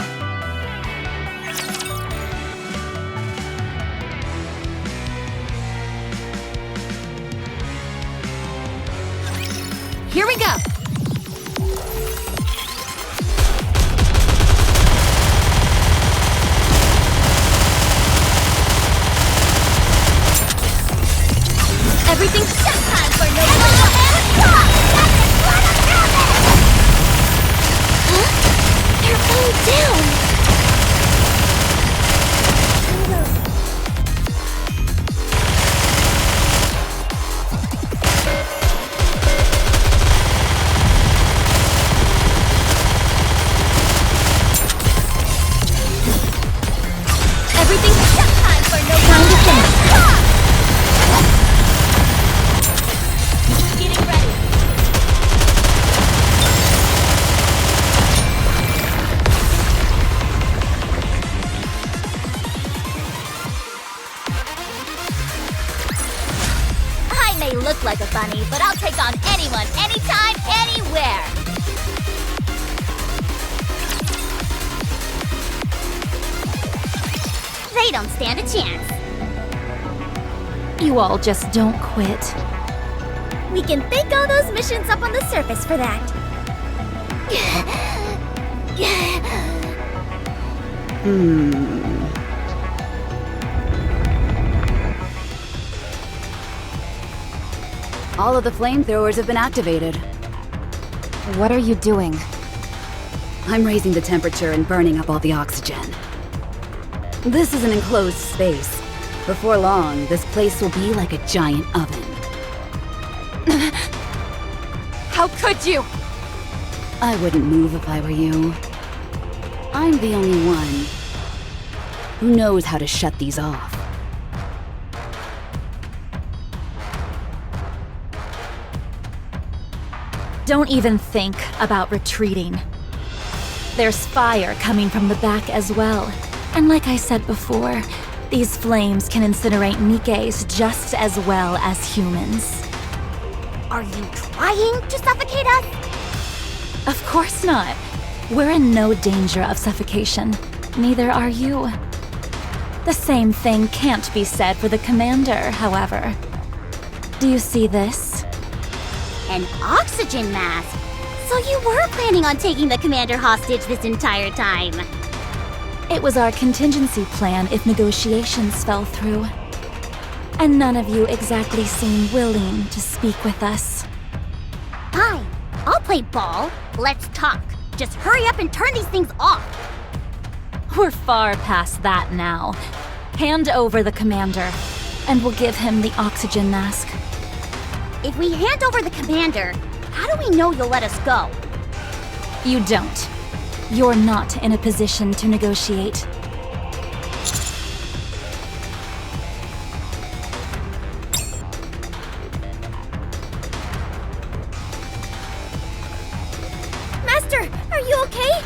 [SPEAKER 8] Here we go!
[SPEAKER 11] Everything's just time for no
[SPEAKER 1] They're going down.
[SPEAKER 11] Everything's just time for no time to finish. Getting ready. I may look like a bunny, but I'll take on anyone, anytime, anywhere. They don't stand a chance.
[SPEAKER 5] You all just don't quit.
[SPEAKER 1] We can thank all those missions up on the surface for that.
[SPEAKER 8] All of the flamethrowers have been activated.
[SPEAKER 2] What are you doing?
[SPEAKER 8] I'm raising the temperature and burning up all the oxygen. This is an enclosed space. Before long, this place will be like a giant oven.
[SPEAKER 2] How could you?
[SPEAKER 8] I wouldn't move if I were you. I'm the only one Who knows how to shut these off?
[SPEAKER 5] Don't even think about retreating. There's fire coming from the back as well. And like I said before, these flames can incinerate Nikkes just as well as humans.
[SPEAKER 11] Are you trying to suffocate us?
[SPEAKER 5] Of course not. We're in no danger of suffocation. Neither are you. The same thing can't be said for the commander, however. Do you see this?
[SPEAKER 11] An oxygen mask? So you were planning on taking the commander hostage this entire time?
[SPEAKER 5] It was our contingency plan if negotiations fell through. And none of you exactly seem willing to speak with us.
[SPEAKER 11] Fine, I'll play ball. Let's talk. Just hurry up and turn these things off.
[SPEAKER 5] We're far past that now. Hand over the commander, and we'll give him the oxygen mask.
[SPEAKER 11] If we hand over the commander, how do we know you'll let us go?
[SPEAKER 5] You don't. You're not in a position to negotiate.
[SPEAKER 1] Master, are you okay?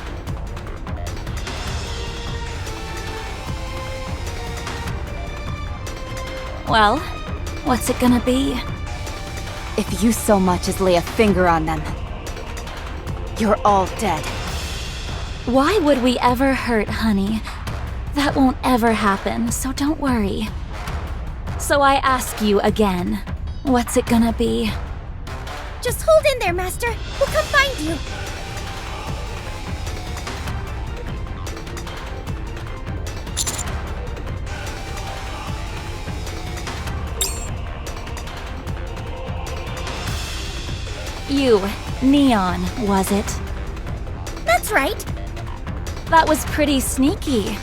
[SPEAKER 5] Well, what's it gonna be?
[SPEAKER 2] If you so much as lay a finger on them, you're all dead.
[SPEAKER 5] Why would we ever hurt, honey? That won't ever happen, so don't worry. So I ask you again, what's it gonna be?
[SPEAKER 1] Just hold in there, Master. We'll come find you.
[SPEAKER 5] You, Neon, was it?
[SPEAKER 1] That's right.
[SPEAKER 5] That was pretty sneaky.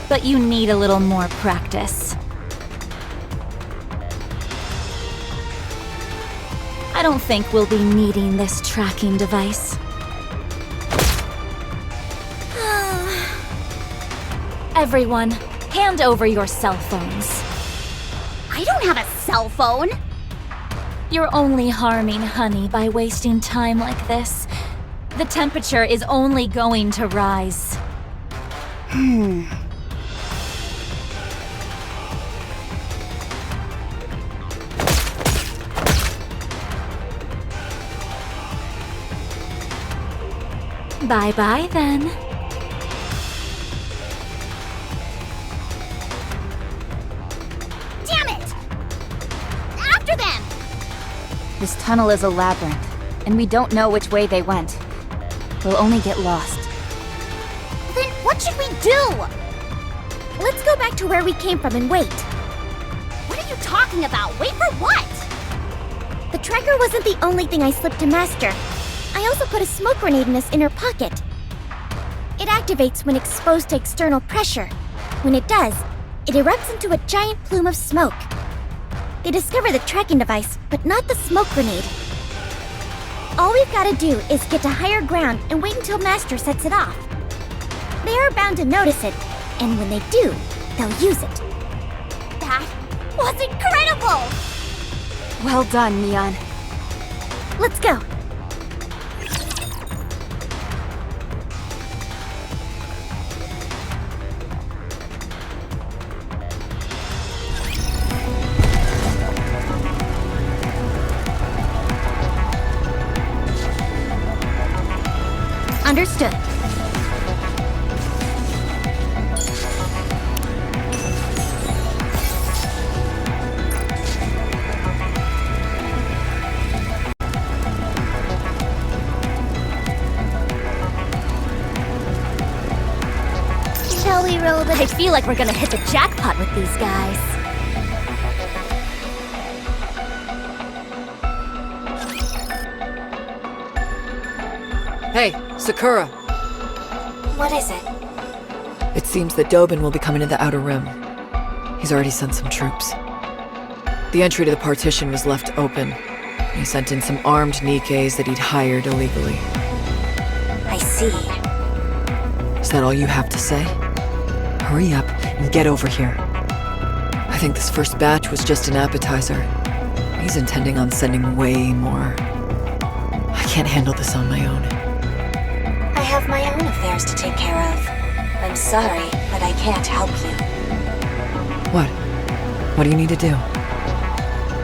[SPEAKER 5] But you need a little more practice. I don't think we'll be needing this tracking device. Everyone, hand over your cell phones.
[SPEAKER 11] I don't have a cell phone.
[SPEAKER 5] You're only harming Honey by wasting time like this. The temperature is only going to rise. Bye-bye then.
[SPEAKER 11] Damn it! After them!
[SPEAKER 2] This tunnel is a labyrinth, and we don't know which way they went. We'll only get lost.
[SPEAKER 11] Then what should we do?
[SPEAKER 1] Let's go back to where we came from and wait.
[SPEAKER 11] What are you talking about? Wait for what?
[SPEAKER 1] The tracker wasn't the only thing I slipped to Master. I also put a smoke grenade in his inner pocket. It activates when exposed to external pressure. When it does, it erupts into a giant plume of smoke. They discover the tracking device, but not the smoke grenade. All we've got to do is get to higher ground and wait until Master sets it off. They are bound to notice it, and when they do, they'll use it.
[SPEAKER 11] That was incredible!
[SPEAKER 2] Well done, Neon.
[SPEAKER 1] Let's go. Understood. Shall we roll the...
[SPEAKER 3] I feel like we're gonna hit the jackpot with these guys.
[SPEAKER 12] Hey, Sakura.
[SPEAKER 4] What is it?
[SPEAKER 12] It seems that Dobin will be coming to the Outer Rim. He's already sent some troops. The entry to the partition was left open. He sent in some armed Nikkes that he'd hired illegally.
[SPEAKER 4] I see.
[SPEAKER 12] Is that all you have to say? Hurry up and get over here. I think this first batch was just an appetizer. He's intending on sending way more. I can't handle this on my own.
[SPEAKER 4] I have my own affairs to take care of. I'm sorry, but I can't help you.
[SPEAKER 12] What? What do you need to do?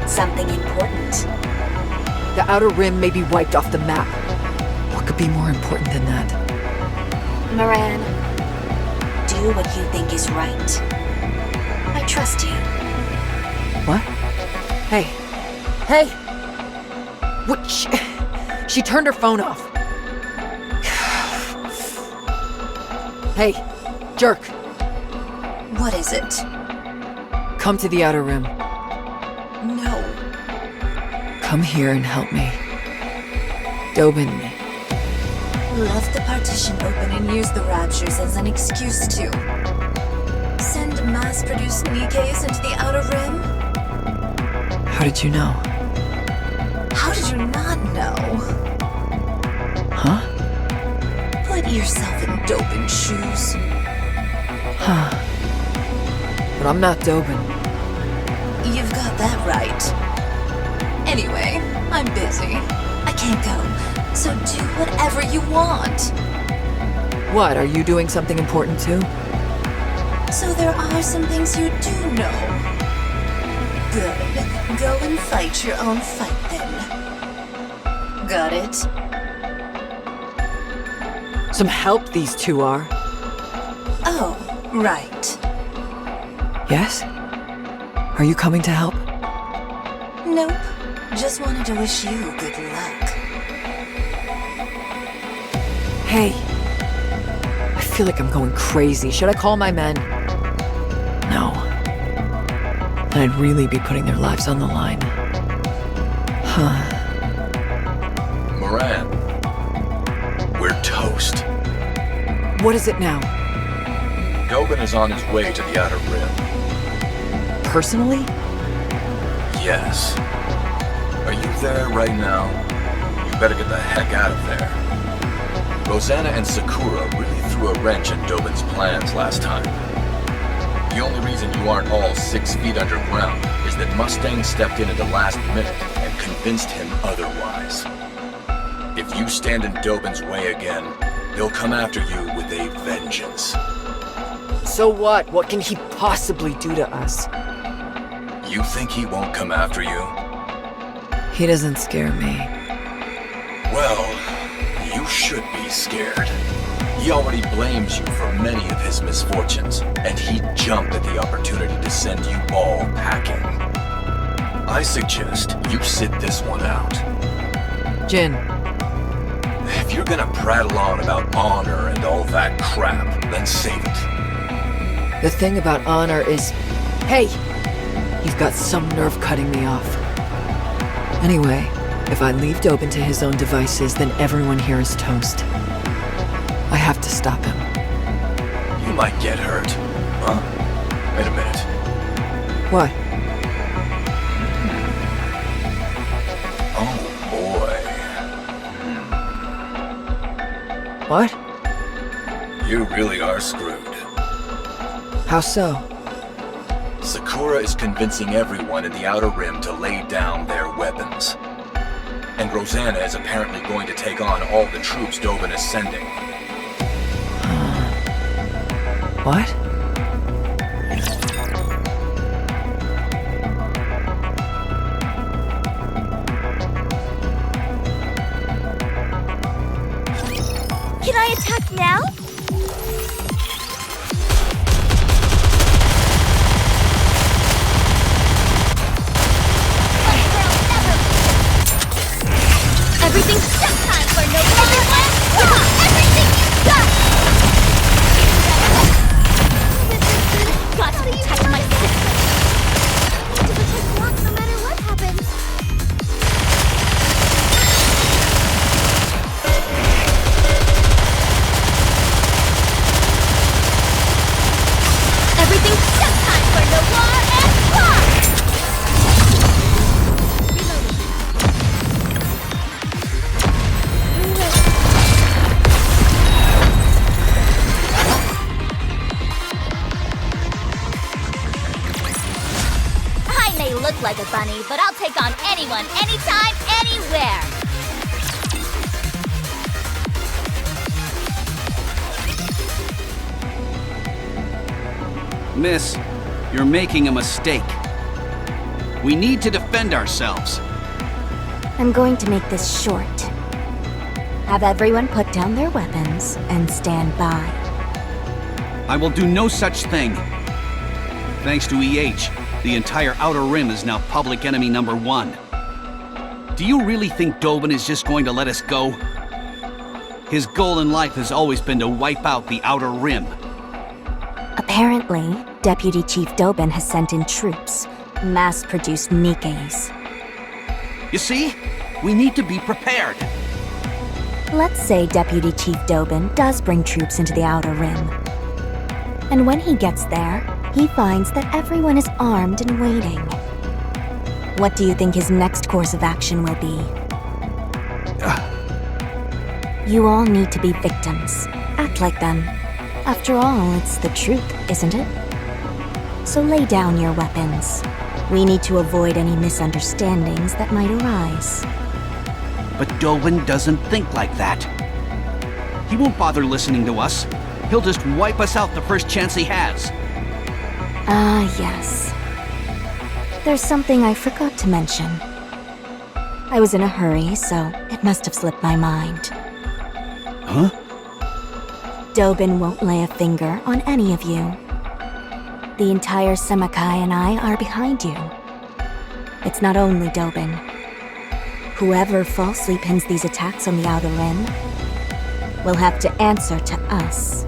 [SPEAKER 4] Something important.
[SPEAKER 12] The Outer Rim may be wiped off the map. What could be more important than that?
[SPEAKER 4] Moran, do what you think is right. I trust you.
[SPEAKER 12] What? Hey. Hey! What? She turned her phone off. Hey, jerk.
[SPEAKER 4] What is it?
[SPEAKER 12] Come to the Outer Rim.
[SPEAKER 4] No.
[SPEAKER 12] Come here and help me. Dobin.
[SPEAKER 13] Left the partition open and used the raptures as an excuse to send mass-produced Nikkes into the Outer Rim?
[SPEAKER 12] How did you know?
[SPEAKER 13] How did you not know?
[SPEAKER 12] Huh?
[SPEAKER 13] Put yourself in Dobin's shoes.
[SPEAKER 12] Huh. But I'm not Dobin.
[SPEAKER 13] You've got that right. Anyway, I'm busy. I can't go, so do whatever you want.
[SPEAKER 12] What, are you doing something important too?
[SPEAKER 13] So there are some things you do know. Good. Go and fight your own fight then. Got it?
[SPEAKER 12] Some help these two are.
[SPEAKER 13] Oh, right.
[SPEAKER 12] Yes? Are you coming to help?
[SPEAKER 13] Nope. Just wanted to wish you good luck.
[SPEAKER 12] Hey. I feel like I'm going crazy. Should I call my men? No. Then I'd really be putting their lives on the line. Huh.
[SPEAKER 14] Moran. We're toast.
[SPEAKER 12] What is it now?
[SPEAKER 14] Dobin is on his way to the Outer Rim.
[SPEAKER 12] Personally?
[SPEAKER 14] Yes. Are you there right now? You better get the heck out of there. Rosanna and Sakura really threw a wrench in Dobin's plans last time. The only reason you aren't all 6 feet underground is that Mustang stepped in at the last minute and convinced him otherwise. If you stand in Dobin's way again, he'll come after you with a vengeance.
[SPEAKER 12] So what? What can he possibly do to us?
[SPEAKER 14] You think he won't come after you?
[SPEAKER 12] He doesn't scare me.
[SPEAKER 14] Well, you should be scared. He already blames you for many of his misfortunes, and he'd jump at the opportunity to send you all packing. I suggest you sit this one out.
[SPEAKER 12] Jin.
[SPEAKER 14] If you're gonna prattle on about honor and all that crap, then save it.
[SPEAKER 12] The thing about honor is... Hey! You've got some nerve cutting me off. Anyway, if I leave Dobin to his own devices, then everyone here is toast. I have to stop him.
[SPEAKER 14] You might get hurt. Huh? Wait a minute.
[SPEAKER 12] What?
[SPEAKER 14] Oh, boy.
[SPEAKER 12] What?
[SPEAKER 14] You really are screwed.
[SPEAKER 12] How so?
[SPEAKER 14] Sakura is convincing everyone in the Outer Rim to lay down their weapons. And Rosanna is apparently going to take on all the troops Dobin is sending.
[SPEAKER 12] What?
[SPEAKER 11] Can I attack now? Everything's just time for no more. Everything you got! Got to protect my system. To protect Block no matter what happens. Everything's just time for no war and Block! look like a bunny, but I'll take on anyone, anytime, anywhere!
[SPEAKER 6] Miss, you're making a mistake. We need to defend ourselves.
[SPEAKER 5] I'm going to make this short. Have everyone put down their weapons and stand by.
[SPEAKER 6] I will do no such thing. Thanks to EH, the entire Outer Rim is now public enemy number 1. Do you really think Dobin is just going to let us go? His goal in life has always been to wipe out the Outer Rim.
[SPEAKER 5] Apparently, Deputy Chief Dobin has sent in troops, mass-produced Nikkes.
[SPEAKER 6] You see? We need to be prepared.
[SPEAKER 5] Let's say Deputy Chief Dobin does bring troops into the Outer Rim. And when he gets there, he finds that everyone is armed and waiting. What do you think his next course of action will be? You all need to be victims. Act like them. After all, it's the truth, isn't it? So lay down your weapons. We need to avoid any misunderstandings that might arise.
[SPEAKER 6] But Dobin doesn't think like that. He won't bother listening to us. He'll just wipe us out the first chance he has.
[SPEAKER 5] Ah, yes. There's something I forgot to mention. I was in a hurry, so it must have slipped my mind.
[SPEAKER 6] Huh?
[SPEAKER 5] Dobin won't lay a finger on any of you. The entire Semakai and I are behind you. It's not only Dobin. Whoever falsely pins these attacks on the Outer Rim will have to answer to us.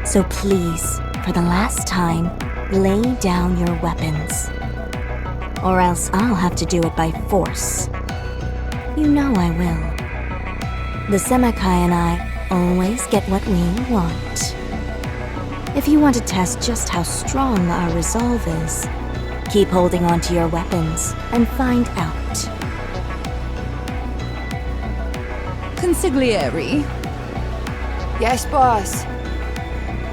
[SPEAKER 5] So please, for the last time, lay down your weapons. Or else I'll have to do it by force. You know I will. The Semakai and I always get what we want. If you want to test just how strong our resolve is, keep holding on to your weapons and find out.
[SPEAKER 15] Consigliere.
[SPEAKER 12] Yes, boss.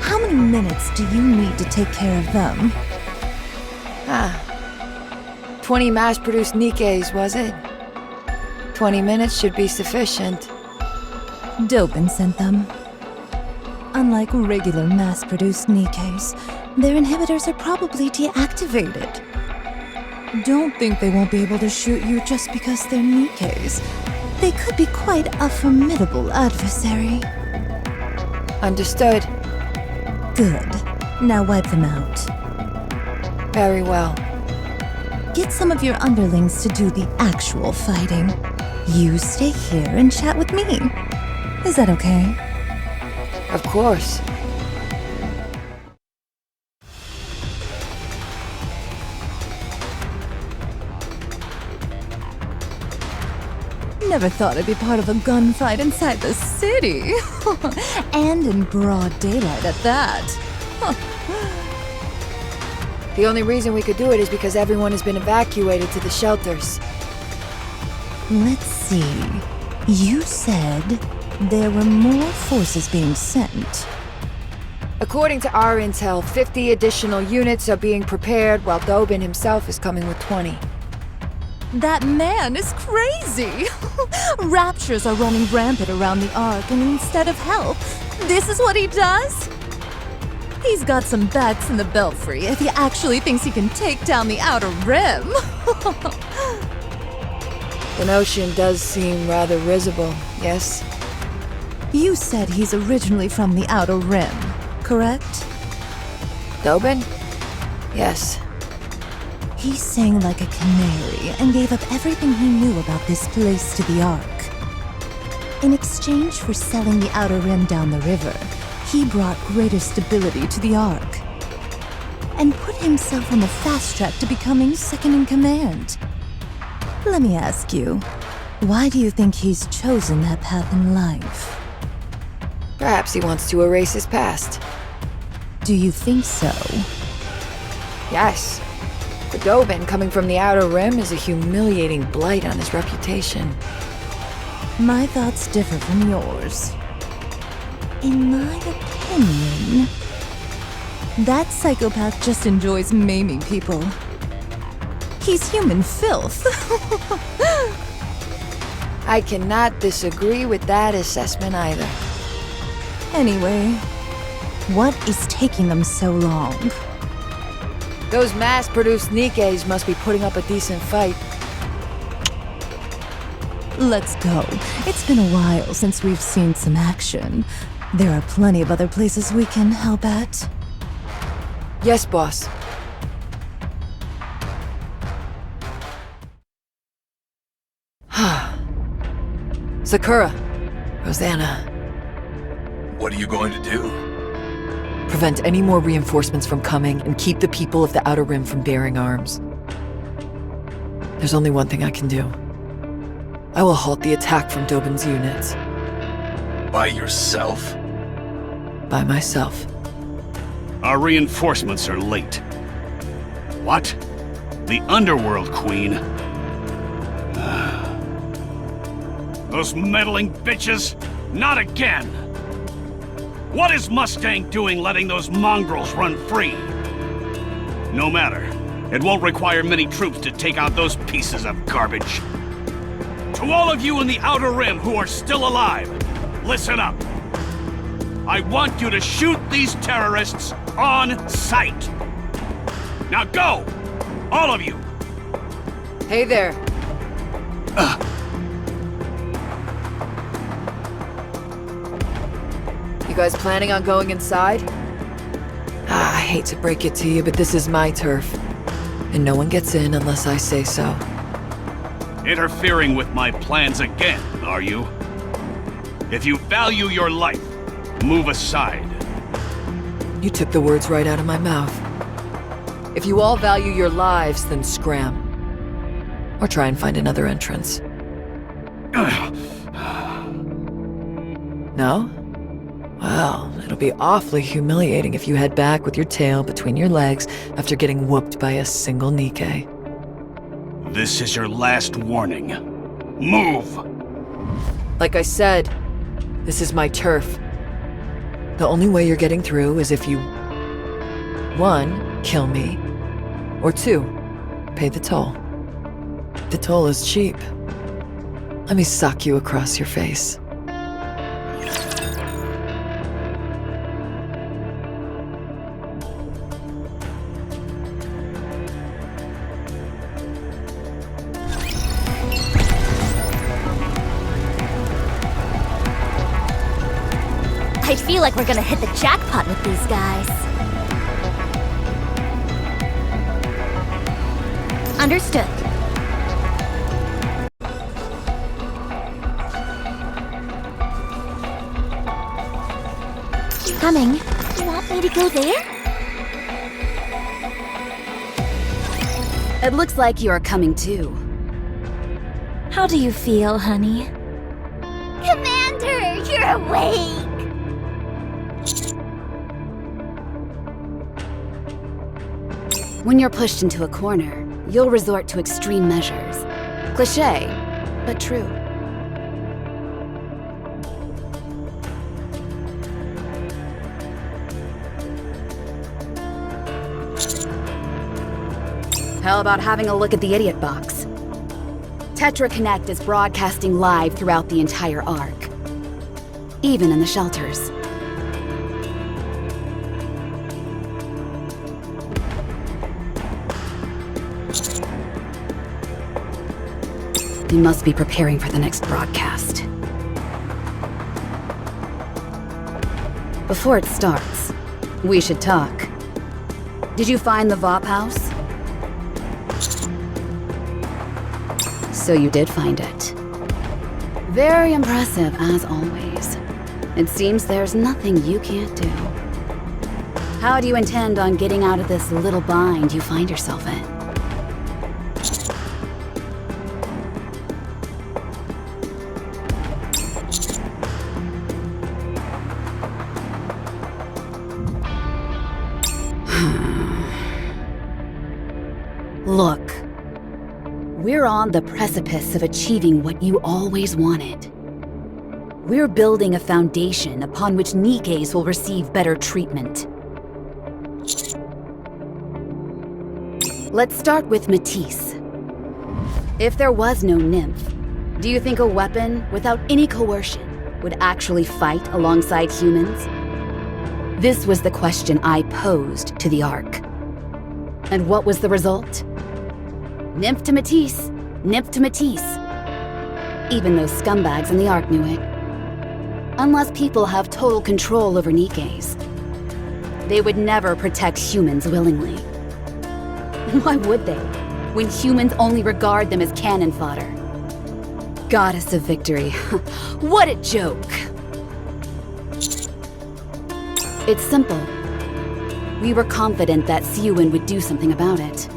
[SPEAKER 15] How many minutes do you need to take care of them?
[SPEAKER 12] 20 mass-produced Nikkes, was it? 20 minutes should be sufficient.
[SPEAKER 15] Dobin sent them. Unlike regular mass-produced Nikkes, their inhibitors are probably deactivated. Don't think they won't be able to shoot you just because they're Nikkes. They could be quite a formidable adversary.
[SPEAKER 12] Understood.
[SPEAKER 15] Good. Now wipe them out.
[SPEAKER 12] Very well.
[SPEAKER 15] Get some of your underlings to do the actual fighting. You stay here and chat with me. Is that okay?
[SPEAKER 12] Of course.
[SPEAKER 15] Never thought I'd be part of a gunfight inside the city. And in broad daylight at that.
[SPEAKER 12] The only reason we could do it is because everyone has been evacuated to the shelters.
[SPEAKER 15] Let's see. You said there were more forces being sent.
[SPEAKER 12] According to our intel, 50 additional units are being prepared while Dobin himself is coming with 20.
[SPEAKER 15] That man is crazy! Raptures are roaming rampant around the Ark, and instead of help, this is what he does? He's got some bats in the belfry if he actually thinks he can take down the Outer Rim.
[SPEAKER 12] The notion does seem rather risible, yes?
[SPEAKER 15] You said he's originally from the Outer Rim, correct?
[SPEAKER 12] Dobin? Yes.
[SPEAKER 15] He sang like a canary and gave up everything he knew about this place to the Ark. In exchange for selling the Outer Rim down the river, he brought greater stability to the Ark and put himself on the fast track to becoming second in command. Let me ask you, why do you think he's chosen that path in life?
[SPEAKER 12] Perhaps he wants to erase his past.
[SPEAKER 15] Do you think so?
[SPEAKER 12] Yes. For Dobin, coming from the Outer Rim is a humiliating blight on his reputation.
[SPEAKER 15] My thoughts differ from yours. In my opinion, That psychopath just enjoys maiming people. He's human filth.
[SPEAKER 12] I cannot disagree with that assessment either.
[SPEAKER 15] Anyway, what is taking them so long?
[SPEAKER 12] Those mass-produced Nikkes must be putting up a decent fight.
[SPEAKER 15] Let's go. It's been a while since we've seen some action. There are plenty of other places we can help at.
[SPEAKER 12] Yes, boss. Sakura. Rosanna.
[SPEAKER 14] What are you going to do?
[SPEAKER 12] Prevent any more reinforcements from coming and keep the people of the Outer Rim from bearing arms. There's only one thing I can do. I will halt the attack from Dobin's units.
[SPEAKER 14] By yourself?
[SPEAKER 12] By myself.
[SPEAKER 6] Our reinforcements are late. What? The Underworld Queen? Those meddling bitches? Not again! What is Mustang doing letting those mongrels run free? No matter. It won't require many troops to take out those pieces of garbage. To all of you in the Outer Rim who are still alive, listen up. I want you to shoot these terrorists on sight. Now go! All of you!
[SPEAKER 12] Hey there. You guys planning on going inside? I hate to break it to you, but this is my turf. And no one gets in unless I say so.
[SPEAKER 6] Interfering with my plans again, are you? If you value your life, move aside.
[SPEAKER 12] You took the words right out of my mouth. If you all value your lives, then scram. Or try and find another entrance. No? Well, it'll be awfully humiliating if you head back with your tail between your legs after getting whooped by a single Nikke.
[SPEAKER 6] This is your last warning. Move!
[SPEAKER 12] Like I said, this is my turf. The only way you're getting through is if you 1. Kill me, or 2. Pay the toll. The toll is cheap. Let me sock you across your face.
[SPEAKER 11] I feel like we're gonna hit the jackpot with these guys. Understood. Coming. You want me to go there?
[SPEAKER 2] It looks like you are coming too.
[SPEAKER 5] How do you feel, honey?
[SPEAKER 11] Commander, you're awake!
[SPEAKER 2] When you're pushed into a corner, you'll resort to extreme measures. Cliché, but true. How about having a look at the idiot box? Tetra Connect is broadcasting live throughout the entire Ark. Even in the shelters. They must be preparing for the next broadcast. Before it starts, we should talk. Did you find the VOP house? So you did find it. Very impressive, as always. It seems there's nothing you can't do. How do you intend on getting out of this little bind you find yourself in? Look, we're on the precipice of achieving what you always wanted. We're building a foundation upon which Nikkes will receive better treatment. Let's start with Matisse. If there was no nymph, do you think a weapon, without any coercion, would actually fight alongside humans? This was the question I posed to the Ark. And what was the result? Nymph to Matisse, nymph to Matisse. Even those scumbags in the Ark knew it. Unless people have total control over Nikke's, they would never protect humans willingly. Why would they, when humans only regard them as cannon fodder? Goddess of victory. What a joke! It's simple. We were confident that Siwin would do something about it.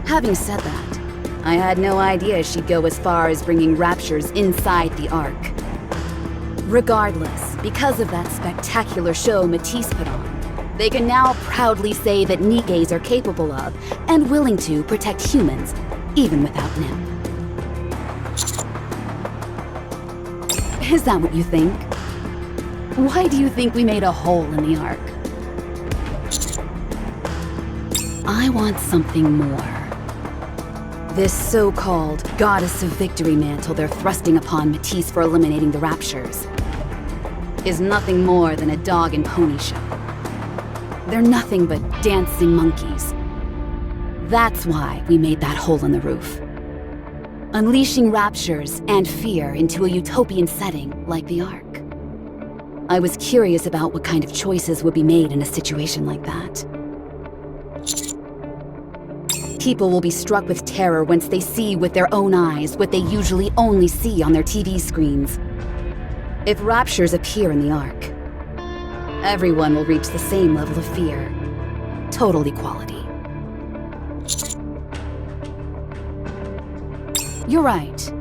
[SPEAKER 2] Having said that, I had no idea she'd go as far as bringing raptures inside the Ark. Regardless, because of that spectacular show Matisse put on, they can now proudly say that Nikkes are capable of, and willing to, protect humans, even without Nymph. Is that what you think? Why do you think we made a hole in the Ark? I want something more. This so-called Goddess of Victory mantle they're thrusting upon Matisse for eliminating the Raptures is nothing more than a dog and pony show. They're nothing but dancing monkeys. That's why we made that hole in the roof. Unleashing raptures and fear into a utopian setting like the Ark. I was curious about what kind of choices would be made in a situation like that. People will be struck with terror once they see with their own eyes what they usually only see on their TV screens. If raptures appear in the Ark, everyone will reach the same level of fear. Total equality. You're right.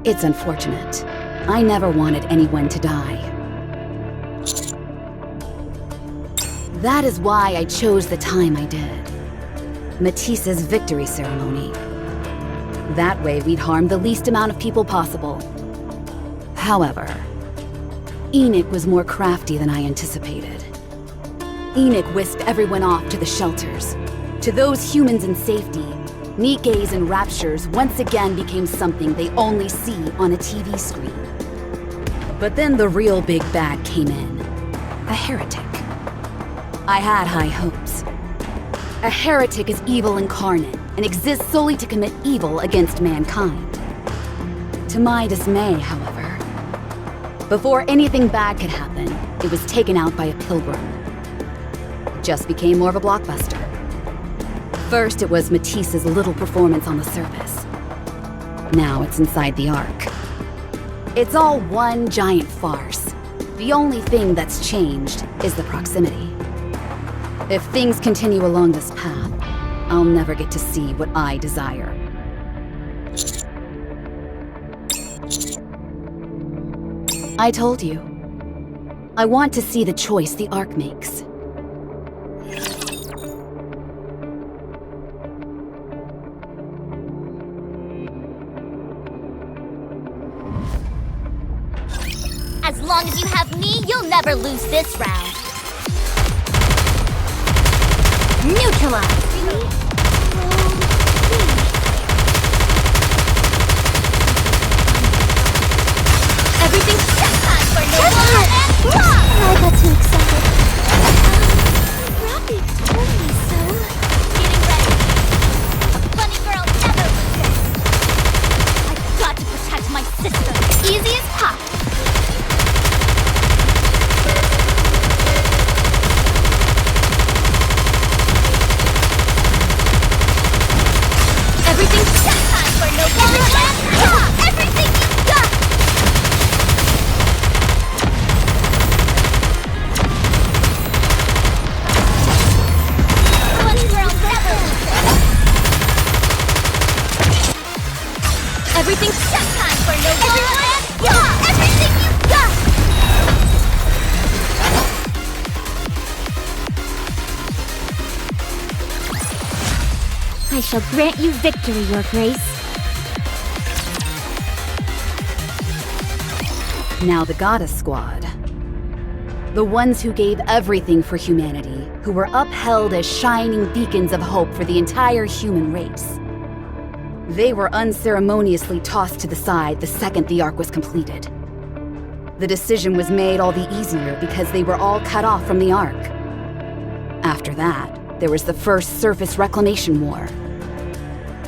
[SPEAKER 2] It's unfortunate. I never wanted anyone to die. That is why I chose the time I did. Matisse's victory ceremony. That way we'd harm the least amount of people possible. However, Enoch was more crafty than I anticipated. Enoch whisked everyone off to the shelters. To those humans in safety, Nikkes and raptures once again became something they only see on a TV screen. But then the real big bad came in. A heretic. I had high hopes. A heretic is evil incarnate and exists solely to commit evil against mankind. To my dismay, however, before anything bad could happen, it was taken out by a pilgrim. It just became more of a blockbuster. First, it was Matisse's little performance on the surface. Now it's inside the Ark. It's all one giant farce. The only thing that's changed is the proximity. If things continue along this path, I'll never get to see what I desire. I told you. I want to see the choice the Ark makes.
[SPEAKER 11] As long as you have me, you'll never lose this round. Neutralize! Everything's just time for no more and
[SPEAKER 7] I got too excited. Robbie told me so.
[SPEAKER 11] Getting ready. Bunny girl never loses. I've got to protect my sister. Easy as pop. Everything's just time for no more and everything you've got. Bunny girl never loses. Everything's just time for no more and everything you've got.
[SPEAKER 5] I shall grant you victory, Your Grace.
[SPEAKER 2] Now the Goddess Squad. The ones who gave everything for humanity, who were upheld as shining beacons of hope for the entire human race. They were unceremoniously tossed to the side the second the Ark was completed. The decision was made all the easier because they were all cut off from the Ark. After that, there was the first surface reclamation war.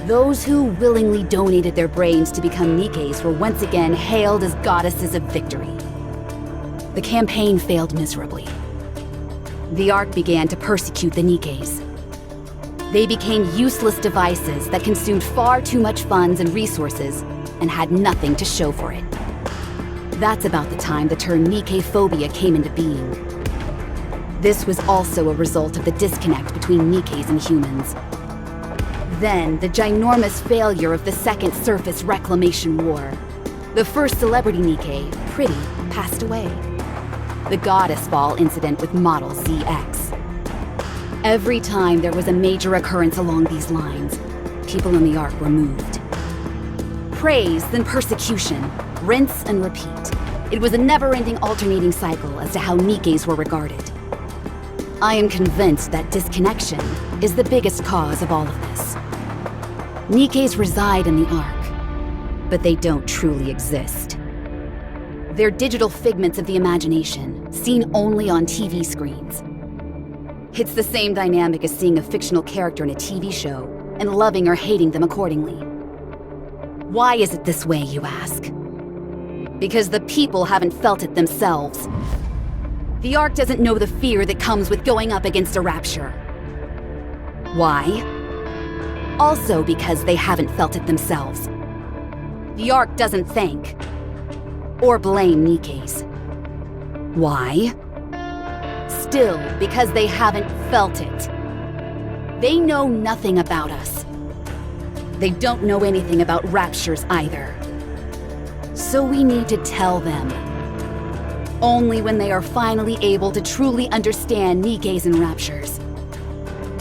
[SPEAKER 2] Those who willingly donated their brains to become Nikkes were once again hailed as goddesses of victory. The campaign failed miserably. The Ark began to persecute the Nikkes. They became useless devices that consumed far too much funds and resources and had nothing to show for it. That's about the time the term Nikke-phobia came into being. This was also a result of the disconnect between Nikkes and humans. Then, the ginormous failure of the Second Surface Reclamation War. The first celebrity Nikke, Pretty, passed away. The Goddess Fall incident with Model ZX. Every time there was a major occurrence along these lines, people in the Ark were moved. Praise, then persecution, rinse and repeat. It was a never-ending alternating cycle as to how Nikkes were regarded. I am convinced that disconnection is the biggest cause of all of this. Nikkes reside in the Ark, but they don't truly exist. They're digital figments of the imagination, seen only on TV screens. It's the same dynamic as seeing a fictional character in a TV show and loving or hating them accordingly. Why is it this way, you ask? Because the people haven't felt it themselves. The Ark doesn't know the fear that comes with going up against a rapture. Why? Also because they haven't felt it themselves. The Ark doesn't thank or blame Nikkes. Why? Still, because they haven't felt it. They know nothing about us. They don't know anything about raptures either. So we need to tell them. Only when they are finally able to truly understand Nikkes and raptures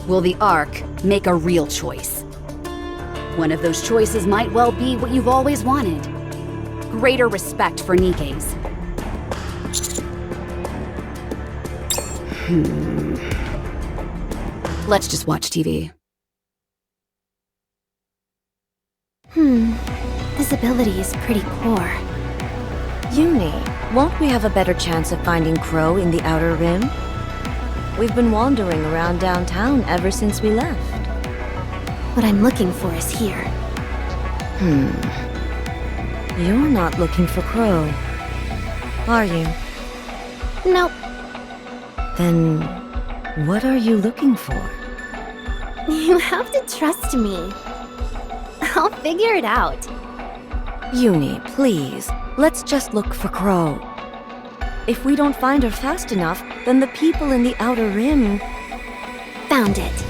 [SPEAKER 2] will the Ark make a real choice. One of those choices might well be what you've always wanted. Greater respect for Nikkes. Let's just watch TV.
[SPEAKER 3] Visibility is pretty poor.
[SPEAKER 10] Uni, won't we have a better chance of finding Crow in the Outer Rim? We've been wandering around downtown ever since we left.
[SPEAKER 3] What I'm looking for is here.
[SPEAKER 10] You're not looking for Crow, are you?
[SPEAKER 3] Nope.
[SPEAKER 10] Then, what are you looking for?
[SPEAKER 3] You have to trust me. I'll figure it out.
[SPEAKER 10] Uni, please, let's just look for Crow. If we don't find her fast enough, then the people in the Outer Rim...
[SPEAKER 3] Found it.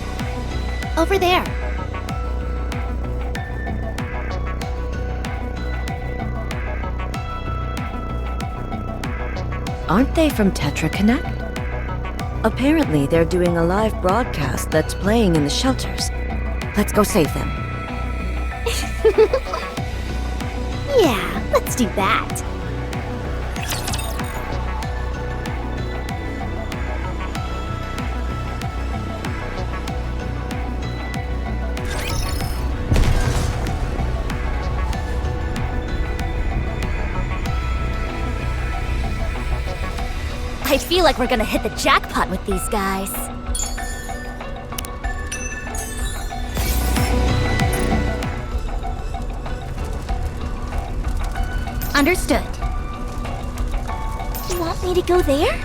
[SPEAKER 3] Over there.
[SPEAKER 10] Aren't they from Tetra Connect? Apparently, they're doing a live broadcast that's playing in the shelters. Let's go save them.
[SPEAKER 3] Yeah, let's do that.
[SPEAKER 11] I feel like we're gonna hit the jackpot with these guys. Understood. You want me to go there?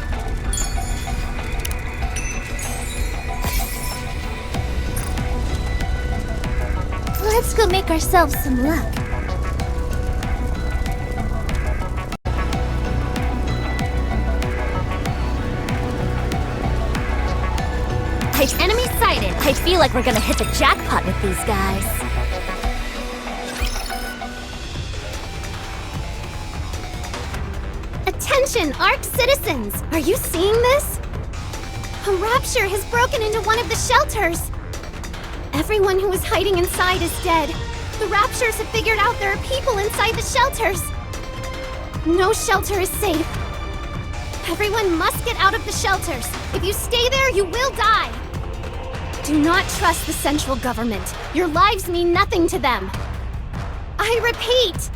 [SPEAKER 11] Let's go make ourselves some luck. Enemy sighted! I feel like we're gonna hit the jackpot with these guys.
[SPEAKER 3] Attention, Ark citizens! Are you seeing this? A rapture has broken into one of the shelters! Everyone who was hiding inside is dead. The raptures have figured out there are people inside the shelters. No shelter is safe. Everyone must get out of the shelters. If you stay there, you will die. Do not trust the central government. Your lives mean nothing to them. I repeat,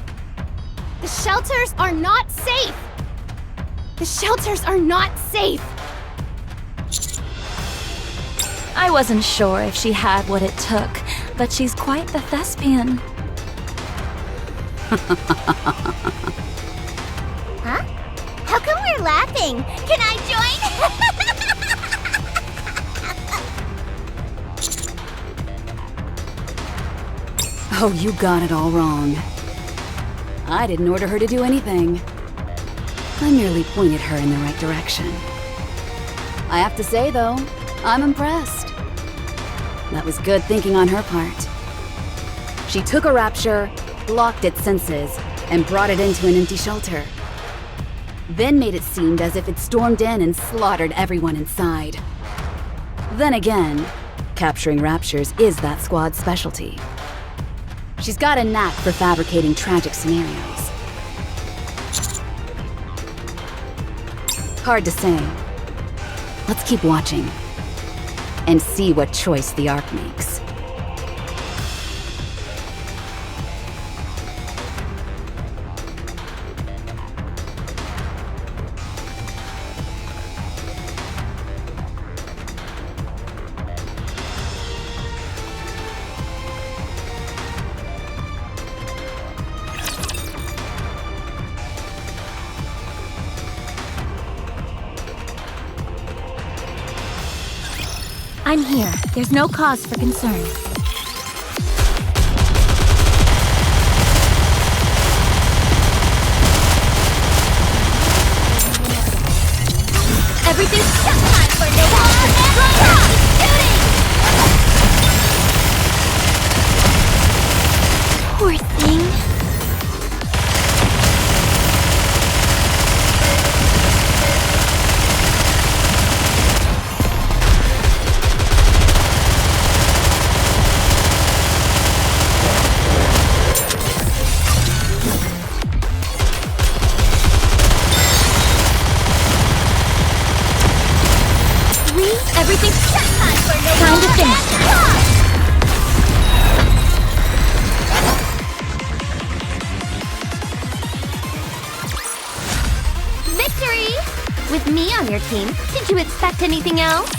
[SPEAKER 3] the shelters are not safe. The shelters are not safe.
[SPEAKER 5] I wasn't sure if she had what it took, but she's quite the thespian.
[SPEAKER 11] Huh? How come we're laughing? Can I join?
[SPEAKER 8] Oh, you got it all wrong. I didn't order her to do anything. I merely pointed her in the right direction. I have to say, though, I'm impressed. That was good thinking on her part. She took a rapture, blocked its senses, and brought it into an empty shelter. Then made it seem as if it stormed in and slaughtered everyone inside. Then again, capturing raptures is that squad's specialty. She's got a knack for fabricating tragic scenarios. Hard to say. Let's keep watching and see what choice the Ark makes.
[SPEAKER 5] I'm here. There's no cause for concern.
[SPEAKER 11] Everything's just time for no shooting! Poor thing. Everything's just time for no time to finish. Victory! With me on your team, did you expect anything else?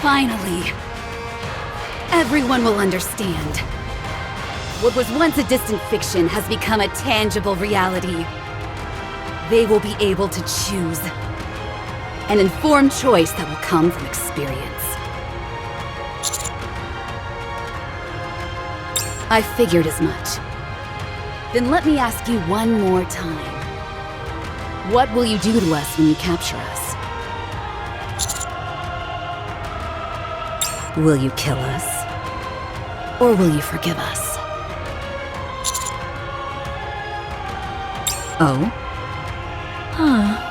[SPEAKER 8] Finally! Everyone will understand. What was once a distant fiction has become a tangible reality. They will be able to choose. An informed choice that will come from experience. I figured as much. Then let me ask you one more time. What will you do to us when you capture us? Will you kill us? Or will you forgive us? Oh?
[SPEAKER 5] Huh.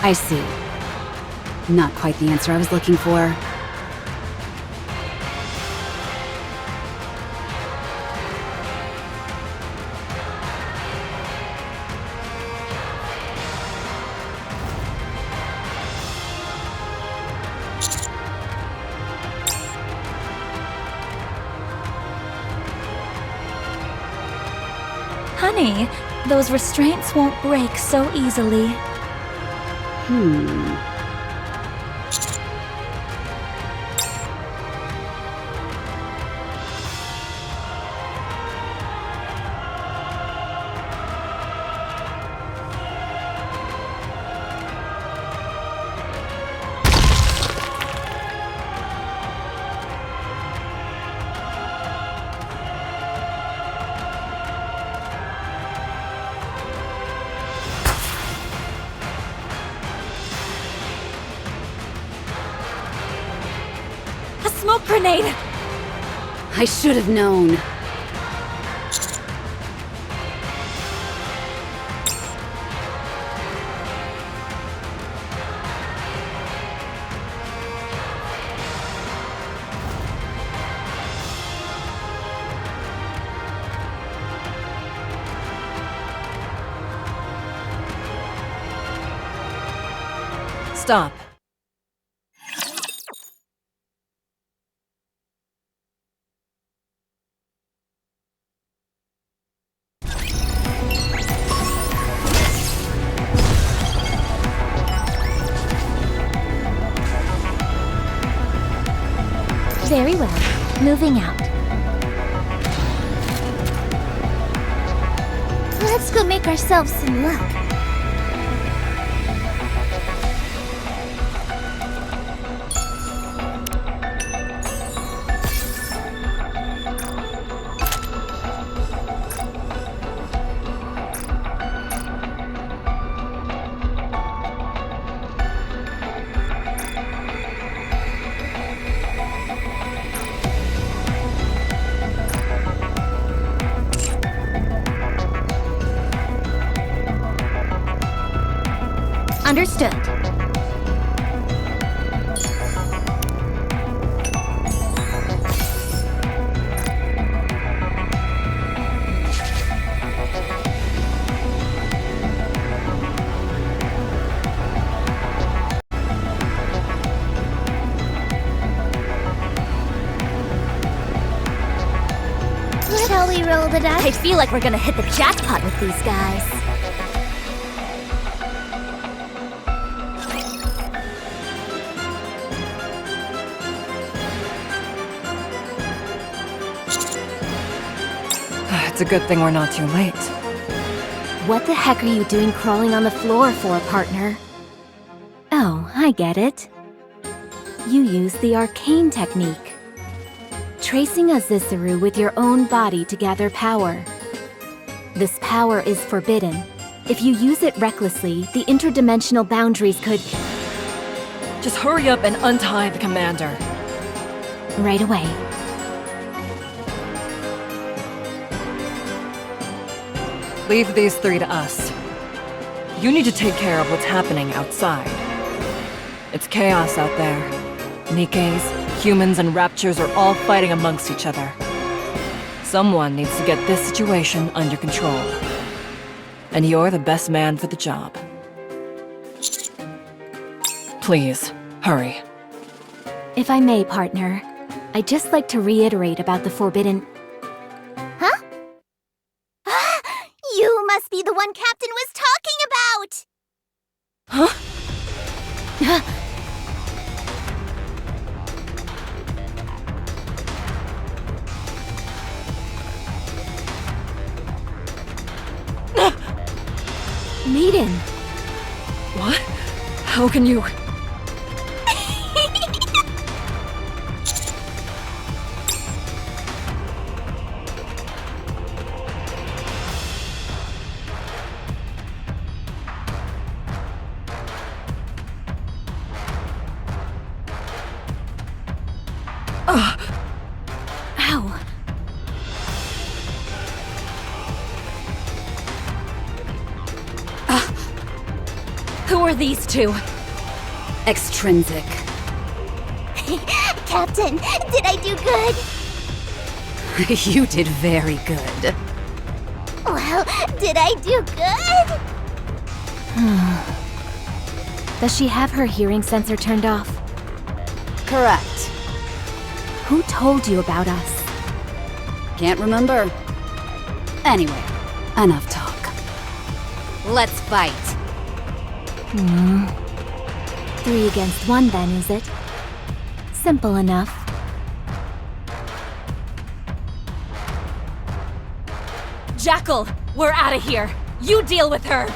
[SPEAKER 2] I see. Not quite the answer I was looking for.
[SPEAKER 16] Honey, those restraints won't break so easily. Smoke grenade!
[SPEAKER 2] I should have known.
[SPEAKER 12] Stop.
[SPEAKER 16] Very well. Moving out.
[SPEAKER 11] Let's go make ourselves some luck. Understood. Shall we roll the dice?
[SPEAKER 16] I feel like we're gonna hit the jackpot with these guys.
[SPEAKER 12] It's a good thing we're not too late.
[SPEAKER 3] What the heck are you doing crawling on the floor for, partner? Oh, I get it. You use the arcane technique. Tracing a Zisuru with your own body to gather power. This power is forbidden. If you use it recklessly, the interdimensional boundaries could...
[SPEAKER 12] Just hurry up and untie the commander.
[SPEAKER 3] Right away.
[SPEAKER 12] Leave these three to us. You need to take care of what's happening outside. It's chaos out there. Nikkes, humans, and raptures are all fighting amongst each other. Someone needs to get this situation under control. And you're the best man for the job. Please, hurry.
[SPEAKER 3] If I may, partner, I'd just like to reiterate about the forbidden...
[SPEAKER 11] Huh? You must be the one Captain was talking about!
[SPEAKER 12] Huh?
[SPEAKER 3] Maiden!
[SPEAKER 12] What? How can you...
[SPEAKER 3] Ow!
[SPEAKER 16] Who are these two?
[SPEAKER 2] Extrinsic.
[SPEAKER 11] Captain, did I do good?
[SPEAKER 2] You did very good.
[SPEAKER 11] Well, did I do good?
[SPEAKER 3] Does she have her hearing sensor turned off?
[SPEAKER 2] Correct.
[SPEAKER 3] Who told you about us?
[SPEAKER 2] Can't remember. Anyway, enough talk. Let's fight.
[SPEAKER 3] 3 against 1 then, is it? Simple enough.
[SPEAKER 16] Jackal, we're out of here. You deal with her.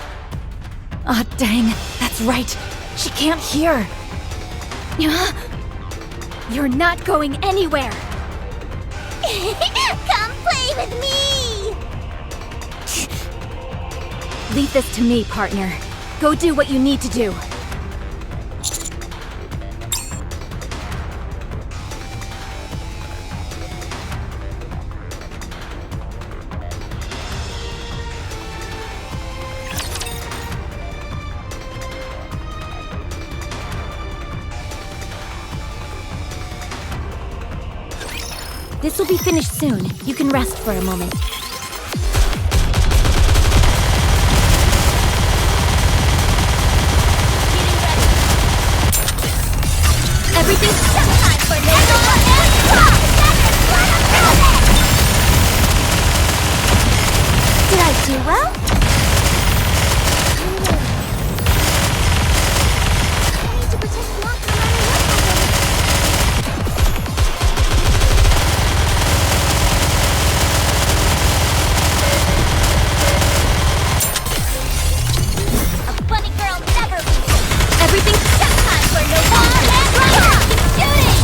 [SPEAKER 5] Ah, dang. That's right. She can't hear.
[SPEAKER 3] You're not going anywhere!
[SPEAKER 11] Come play with me!
[SPEAKER 3] Leave this to me, partner. Go do what you need to do. This will be finished soon. You can rest for a moment. Everything's just time for
[SPEAKER 11] Did I do well? I need to protect Locke no matter what happens. A bunny girl never loses.
[SPEAKER 3] Everything's just time for no
[SPEAKER 11] Keep shooting!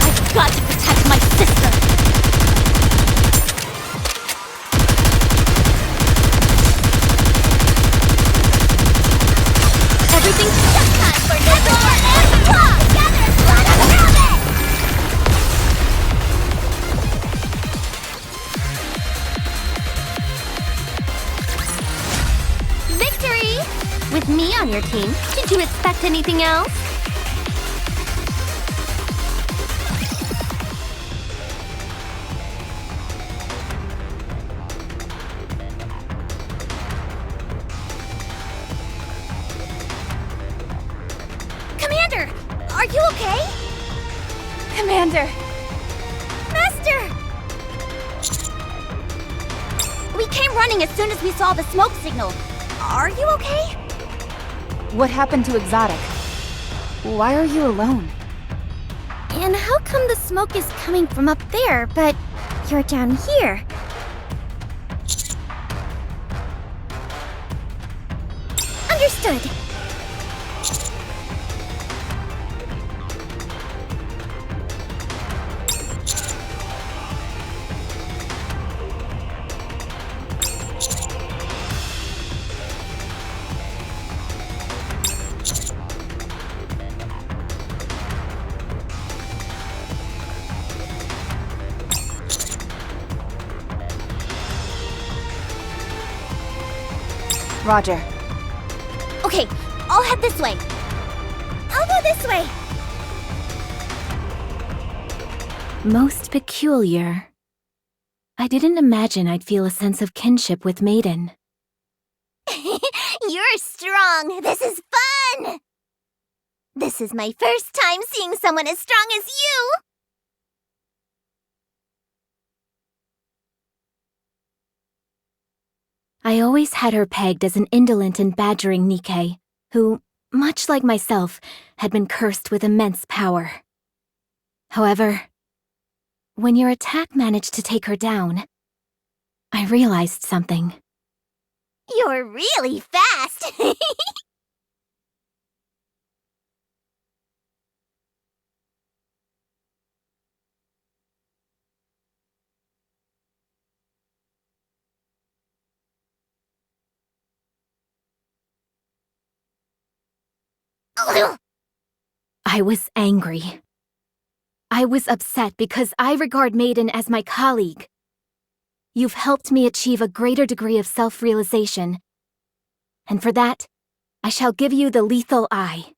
[SPEAKER 16] I've got to protect my sister.
[SPEAKER 3] Everything's just time for no Victory! With me on your team, did you expect anything else? Commander! Are you okay?
[SPEAKER 2] Commander!
[SPEAKER 11] Master! We came running as soon as we saw the smoke signal. Are you okay?
[SPEAKER 2] What happened to Exotic? Why are you alone?
[SPEAKER 1] And how come the smoke is coming from up there, but you're down here? Understood.
[SPEAKER 2] Roger.
[SPEAKER 11] Okay, I'll head this way. I'll go this way.
[SPEAKER 3] Most peculiar. I didn't imagine I'd feel a sense of kinship with Maiden.
[SPEAKER 11] You're strong. This is fun. This is my first time seeing someone as strong as you.
[SPEAKER 3] I always had her pegged as an indolent and badgering Nikke, who, much like myself, had been cursed with immense power. However, when your attack managed to take her down, I realized something.
[SPEAKER 11] You're really fast.
[SPEAKER 3] I was angry. I was upset because I regard Maiden as my colleague. you've helped me achieve a greater degree of self-realization. And for that, I shall give you the lethal eye.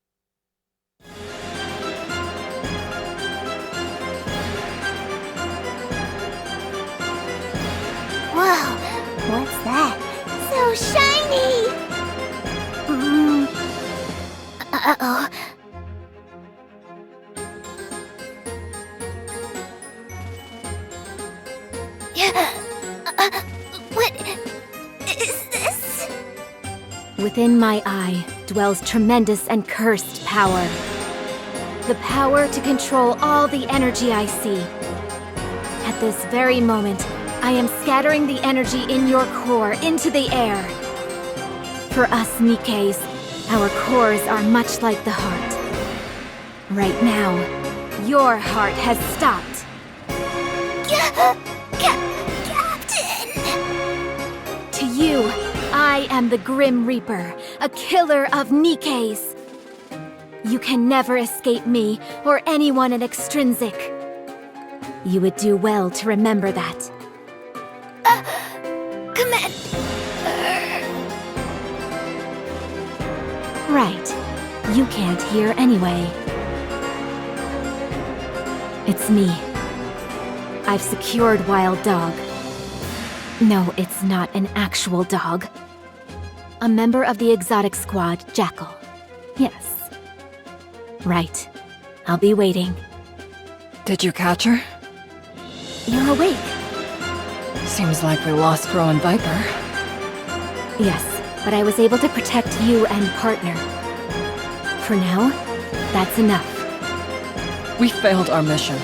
[SPEAKER 11] Whoa, what's that? So shiny! Uh-oh. What is this?
[SPEAKER 3] Within my eye dwells tremendous and cursed power. The power to control all the energy I see. At this very moment, I am scattering the energy in your core into the air. For us Nikkes, our cores are much like the heart. Right now, your heart has stopped.
[SPEAKER 11] Captain!
[SPEAKER 3] To you, I am the Grim Reaper, a killer of Nikkes. You can never escape me or anyone in Extrinsic. You would do well to remember that.
[SPEAKER 11] Commander!
[SPEAKER 3] Right. You can't hear anyway. It's me. I've secured Wild Dog. No, it's not an actual dog. A member of the exotic squad, Jackal. Yes. Right. I'll be waiting.
[SPEAKER 12] Did you catch her?
[SPEAKER 3] You're awake.
[SPEAKER 12] Seems like we lost Crow and Viper.
[SPEAKER 3] Yes, but I was able to protect you and partner. For now, that's enough.
[SPEAKER 12] We failed our mission.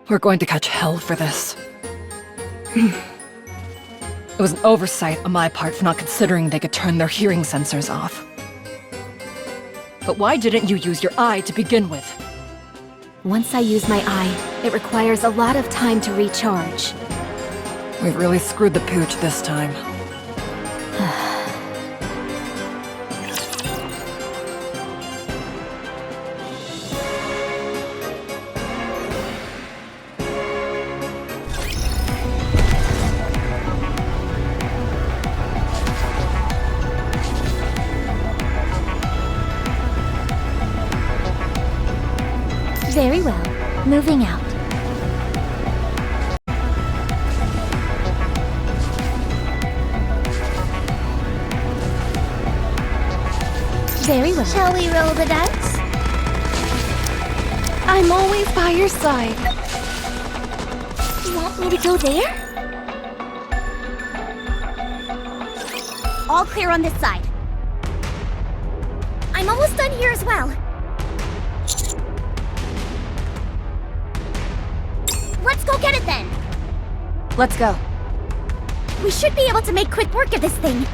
[SPEAKER 12] We're going to catch hell for this. It was an oversight on my part for not considering they could turn their hearing sensors off. But why didn't you use your eye to begin with?
[SPEAKER 3] Once I use my eye, it requires a lot of time to recharge.
[SPEAKER 12] We've really screwed the pooch this time.
[SPEAKER 11] Very well. Moving out. Very well. Shall we roll the dice?
[SPEAKER 16] I'm always by your side.
[SPEAKER 11] You want me to go there? All clear on this side.
[SPEAKER 1] I'm almost done here as well.
[SPEAKER 11] Let's go get it then!
[SPEAKER 2] Let's go.
[SPEAKER 1] We should be able to make quick work of this thing.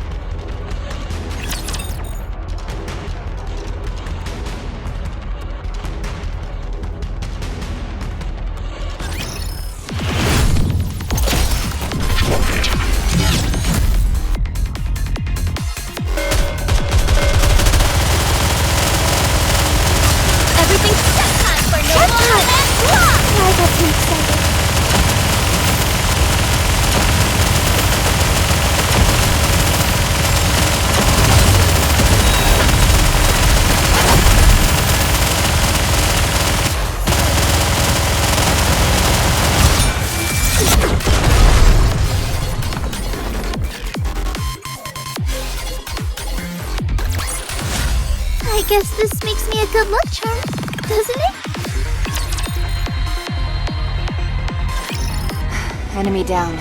[SPEAKER 11] Everything's set time for no more man block! I got too excited. I guess this makes me a good luck charm, doesn't it?
[SPEAKER 2] Enemy down.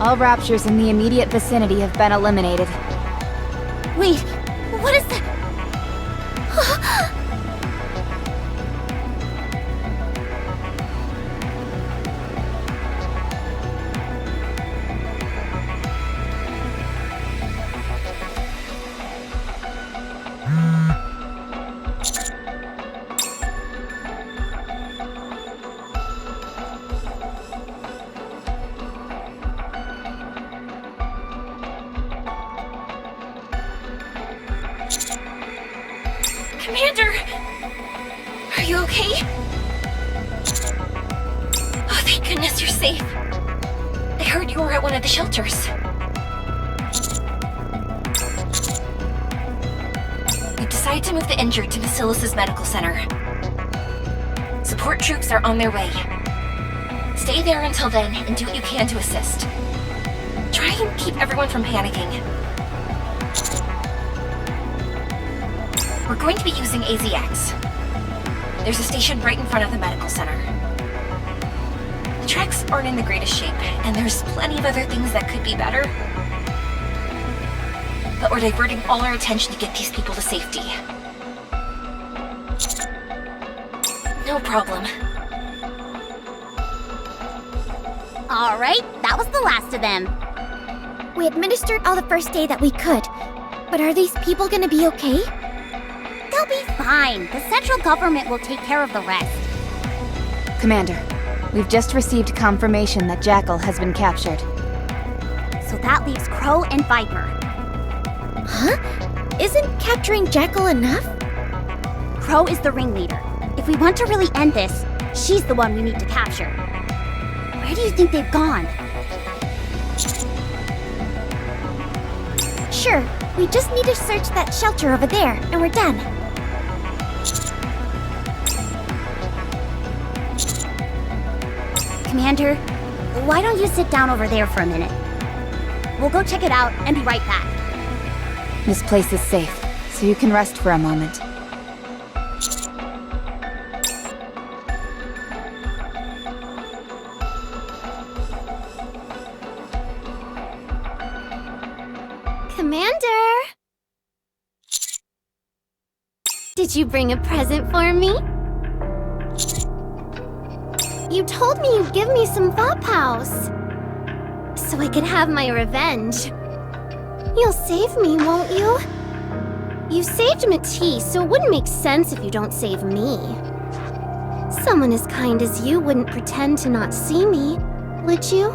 [SPEAKER 2] All raptures in the immediate vicinity have been eliminated.
[SPEAKER 11] Wait, what is that?
[SPEAKER 16] Commander! Are you okay? Oh, thank goodness.
[SPEAKER 17] goodness, you're safe. I heard you were at one of the shelters. We've decided to move the injured to Basilis's medical center. Support troops are on their way. Stay there until then and do what you can to assist. Try and keep everyone from panicking. We're going to be using AZX. There's a station right in front of the medical center. The tracks aren't in the greatest shape, and there's plenty of other things that could be better. But we're diverting all our attention to get these people to safety. No problem.
[SPEAKER 11] Alright, that was the last of them.
[SPEAKER 1] We administered all the first aid that we could. But are these people gonna be okay?
[SPEAKER 11] They'll be fine. The central government will take care of the rest.
[SPEAKER 2] Commander, we've just received confirmation that Jackal has been captured.
[SPEAKER 11] So that leaves Crow and Viper.
[SPEAKER 1] Huh? Isn't capturing Jackal enough?
[SPEAKER 11] Crow is the ringleader. If we want to really end this, she's the one we need to capture. Where do you think they've gone?
[SPEAKER 1] Sure, we just need to search that shelter over there, and we're done.
[SPEAKER 11] Commander, why don't you sit down over there for a minute? We'll go check it out and be right back.
[SPEAKER 2] This place is safe, so you can rest for a moment.
[SPEAKER 3] Commander! Did you bring a present for me? You told me you'd give me some Vapows, so I could have my revenge. You'll save me, won't you? You saved Matisse, so it wouldn't make sense if you don't save me. Someone as kind as you wouldn't pretend to not see me, would you?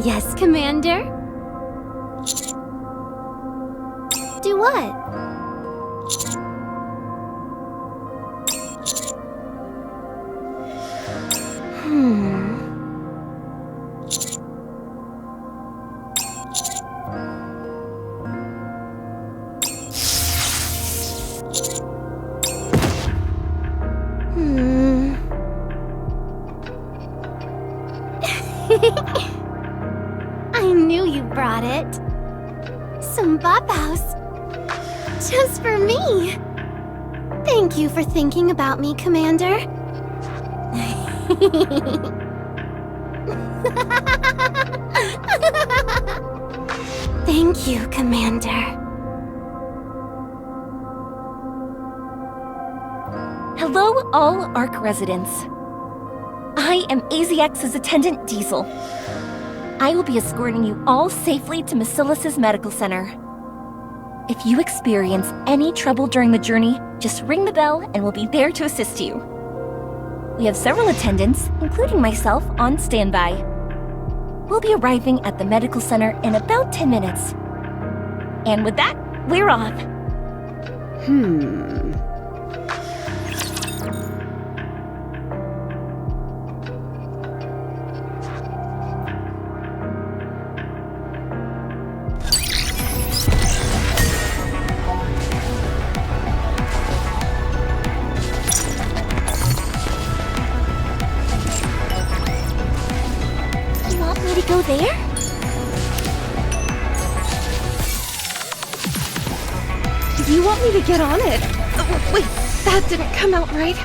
[SPEAKER 3] Yes, Commander? Do what? I knew you brought it. Some Vapows. Just for me. Thank you for thinking about me, Commander. Thank you, Commander.
[SPEAKER 17] Hello, all ARC residents. I am AZX's attendant Diesel. I will be escorting you all safely to Basilis's medical center. If you experience any trouble during the journey, just ring the bell and we'll be there to assist you. We have several attendants, including myself, on standby. We'll be arriving at the medical center in about 10 minutes. And with that, we're off.
[SPEAKER 3] Go there?
[SPEAKER 18] Do you want me to get on it? Oh, wait, that didn't come out right.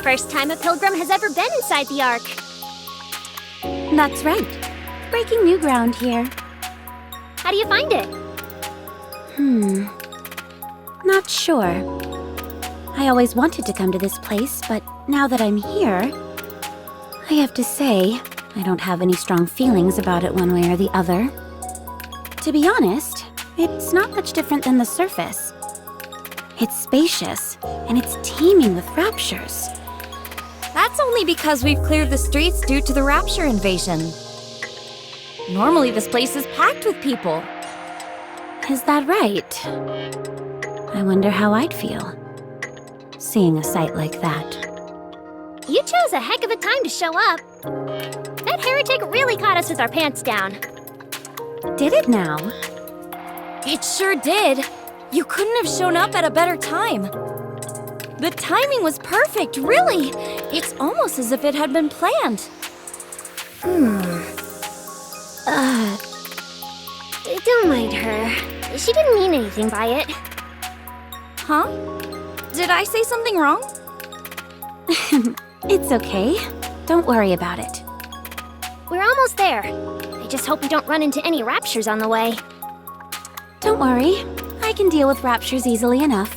[SPEAKER 3] first time a pilgrim has ever been inside the Ark.
[SPEAKER 5] That's right. Breaking new ground here.
[SPEAKER 3] How do you find it?
[SPEAKER 5] Not sure. I always wanted to come to this place, but now that I'm here, I have to say, I don't have any strong feelings about it one way or the other. To be honest, it's not much different than the surface. It's spacious, and it's teeming with raptures.
[SPEAKER 17] That's only because we've cleared the streets due to the Rapture invasion. Normally this place is packed with people.
[SPEAKER 5] Is that right? I wonder how I'd feel, seeing a sight like that.
[SPEAKER 3] You chose a heck of a time to show up. That heretic really caught us with our pants down.
[SPEAKER 5] Did it now?
[SPEAKER 17] It sure did. You couldn't have shown up at a better time. The timing was perfect, really. It's almost as if it had been planned.
[SPEAKER 3] Don't mind her. She didn't mean anything by it.
[SPEAKER 17] Huh? Did I say something wrong?
[SPEAKER 5] It's okay. Don't worry about it.
[SPEAKER 3] We're almost there. I just hope we don't run into any raptures on the way.
[SPEAKER 5] Don't worry. I can deal with raptures easily enough.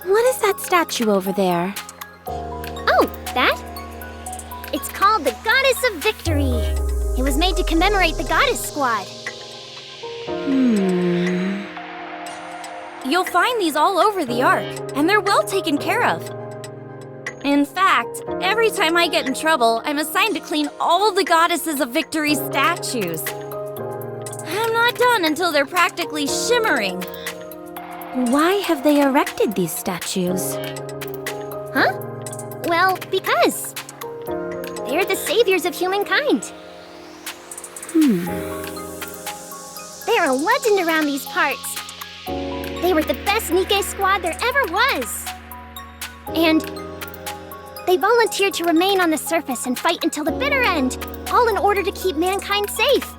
[SPEAKER 5] What is that statue over there?
[SPEAKER 3] Oh, that? It's called the Goddess of Victory. It was made to commemorate the Goddess Squad.
[SPEAKER 17] You'll find these all over the Ark, and they're well taken care of. In fact, every time I get in trouble, I'm assigned to clean all the Goddesses of Victory statues. I'm not done until they're practically shimmering.
[SPEAKER 5] Why have they erected these statues?
[SPEAKER 3] Huh? Well, because they're the saviors of humankind. They are a legend around these parts. They were the best Nikke squad there ever was. And they volunteered to remain on the surface and fight until the bitter end, all in order to keep mankind safe.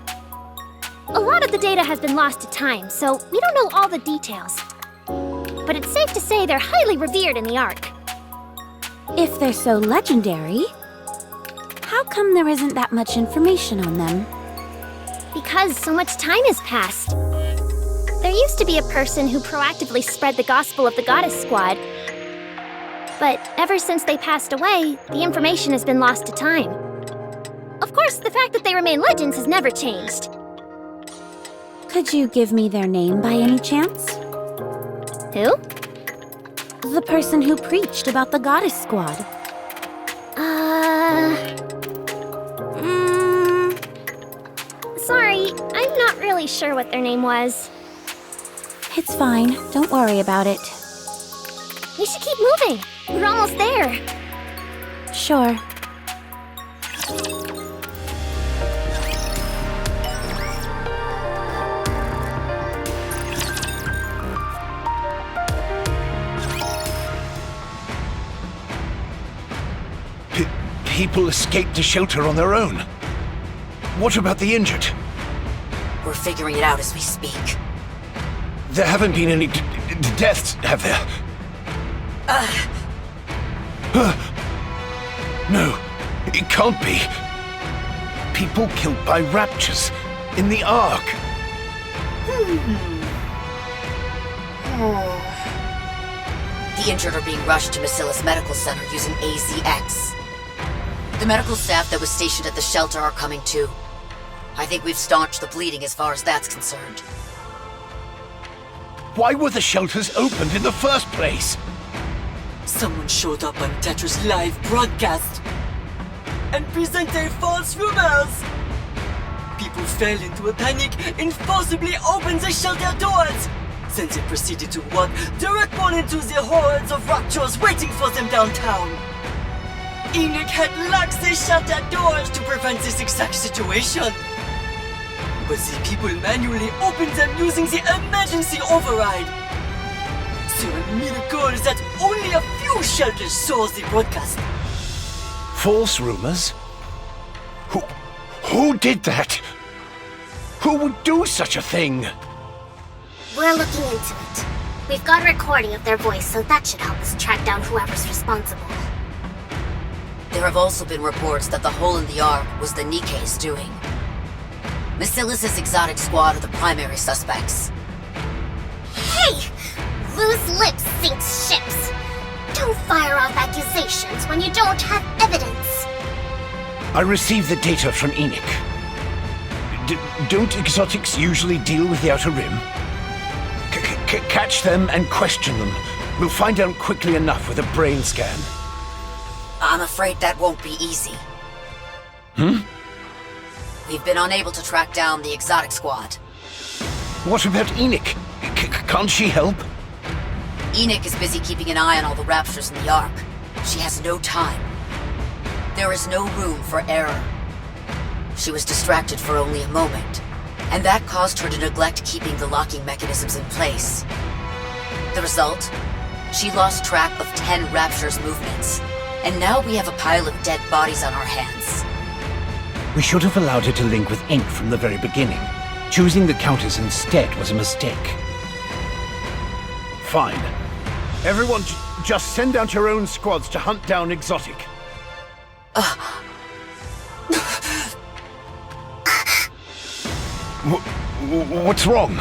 [SPEAKER 3] A lot of the data has been lost to time, so we don't know all the details. But it's safe to say they're highly revered in the Ark.
[SPEAKER 5] If they're so legendary, how come there isn't that much information on them?
[SPEAKER 3] Because so much time has passed. There used to be a person who proactively spread the gospel of the Goddess Squad. But ever since they passed away, the information has been lost to time. Of course, the fact that they remain legends has never changed.
[SPEAKER 5] Could you give me their name by any chance?
[SPEAKER 3] Who?
[SPEAKER 5] The person who preached about the Goddess Squad.
[SPEAKER 3] Sorry, I'm not really sure what their name was.
[SPEAKER 5] It's fine. Don't worry about it.
[SPEAKER 3] We should keep moving. We're almost there.
[SPEAKER 5] Sure.
[SPEAKER 19] People escaped to shelter on their own. What about the injured?
[SPEAKER 8] We're figuring it out as we speak.
[SPEAKER 19] There haven't been any deaths, have there? No, it can't be. People killed by raptures in the Ark.
[SPEAKER 8] The injured are being rushed to Bacillus Medical Center using AZX. The medical staff that was stationed at the shelter are coming too. I think we've staunched the bleeding as far as that's concerned.
[SPEAKER 19] Why were the shelters opened in the first place?
[SPEAKER 9] Someone showed up on Tetra's live broadcast and presented false rumors. People fell into a panic and forcibly opened the shelter doors. Then they proceeded to walk directly into the hordes of raptors waiting for them downtown. Enoch had locked the shelter doors to prevent this exact situation. But the people manually opened them using the emergency override. So a miracle that only a few shelters saw the broadcast.
[SPEAKER 19] False rumors? Who did that? Who would do such a thing?
[SPEAKER 7] We're looking into it. We've got a recording of their voice, so that should help us track down whoever's responsible.
[SPEAKER 8] There have also been reports that the hole in the Ark was the Nikke's doing. Masilis's exotic squad are the primary suspects.
[SPEAKER 7] Hey! Loose lips sinks ships. Don't fire off accusations when you don't have evidence.
[SPEAKER 19] I received the data from Enoch. Don't exotics usually deal with the Outer Rim? Catch them and question them. We'll find out quickly enough with a brain scan.
[SPEAKER 8] I'm afraid that won't be easy. We've been unable to track down the exotic squad.
[SPEAKER 19] What about Enoch? Can't she help?
[SPEAKER 8] Enoch is busy keeping an eye on all the raptures in the Ark. She has no time. There is no room for error. She was distracted for only a moment, and that caused her to neglect keeping the locking mechanisms in place. The result? She lost track of 10 raptures' movements, and now we have a pile of dead bodies on our hands.
[SPEAKER 19] We should have allowed her to link with Ink from the very beginning. Choosing the counters instead was a mistake. Fine. Everyone, just send out your own squads to hunt down Exotic. What's wrong?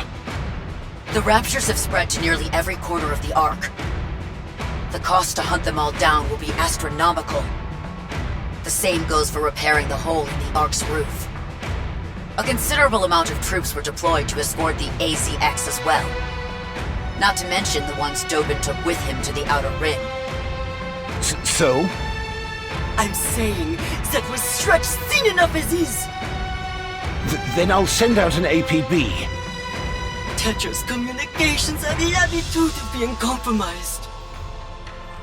[SPEAKER 8] The raptures have spread to nearly every corner of the Ark. The cost to hunt them all down will be astronomical. The same goes for repairing the hole in the Ark's roof. A considerable amount of troops were deployed to escort the AZX as well. Not to mention the ones Dobin took with him to the Outer Rim.
[SPEAKER 19] So?
[SPEAKER 9] I'm saying that was stretched thin enough as is.
[SPEAKER 19] Then I'll send out an APB.
[SPEAKER 9] Tetra's communications have the attitude of being compromised.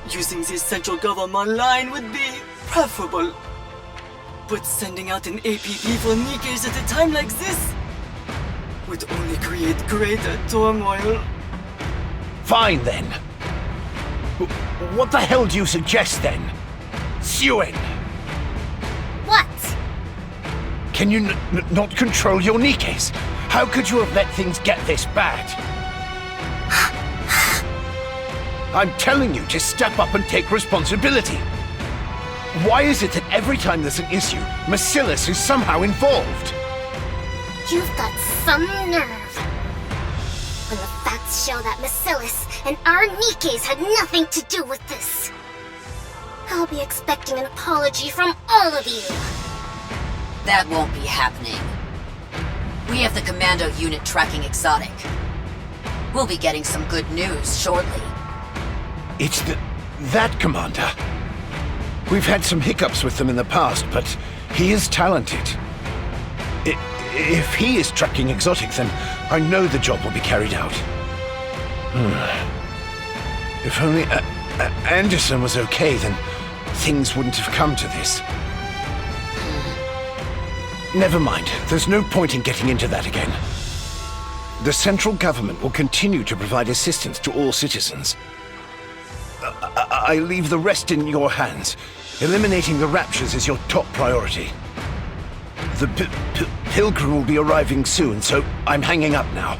[SPEAKER 9] Using the central government line would be preferable. But sending out an APB for Nikke's at a time like this would only create greater turmoil.
[SPEAKER 19] Fine then. What the hell do you suggest then? Suen!
[SPEAKER 7] What?
[SPEAKER 19] Can you not control your Nikke's? How could you have let things get this bad? I'm telling you to step up and take responsibility. Why is it that every time there's an issue, Masilis is somehow involved?
[SPEAKER 7] You've got some nerve. When the facts show that Masilis and our Nikke's had nothing to do with this, I'll be expecting an apology from all of you.
[SPEAKER 8] That won't be happening. We have the commando unit tracking Exotic. We'll be getting some good news shortly.
[SPEAKER 19] It's that commander. We've had some hiccups with them in the past, but he is talented. If he is tracking Exotic, then I know the job will be carried out. If only Anderson was okay, then things wouldn't have come to this. Never mind. There's no point in getting into that again. The central government will continue to provide assistance to all citizens. I leave the rest in your hands. Eliminating the raptures is your top priority. The Pilgrim will be arriving soon, so I'm hanging up now.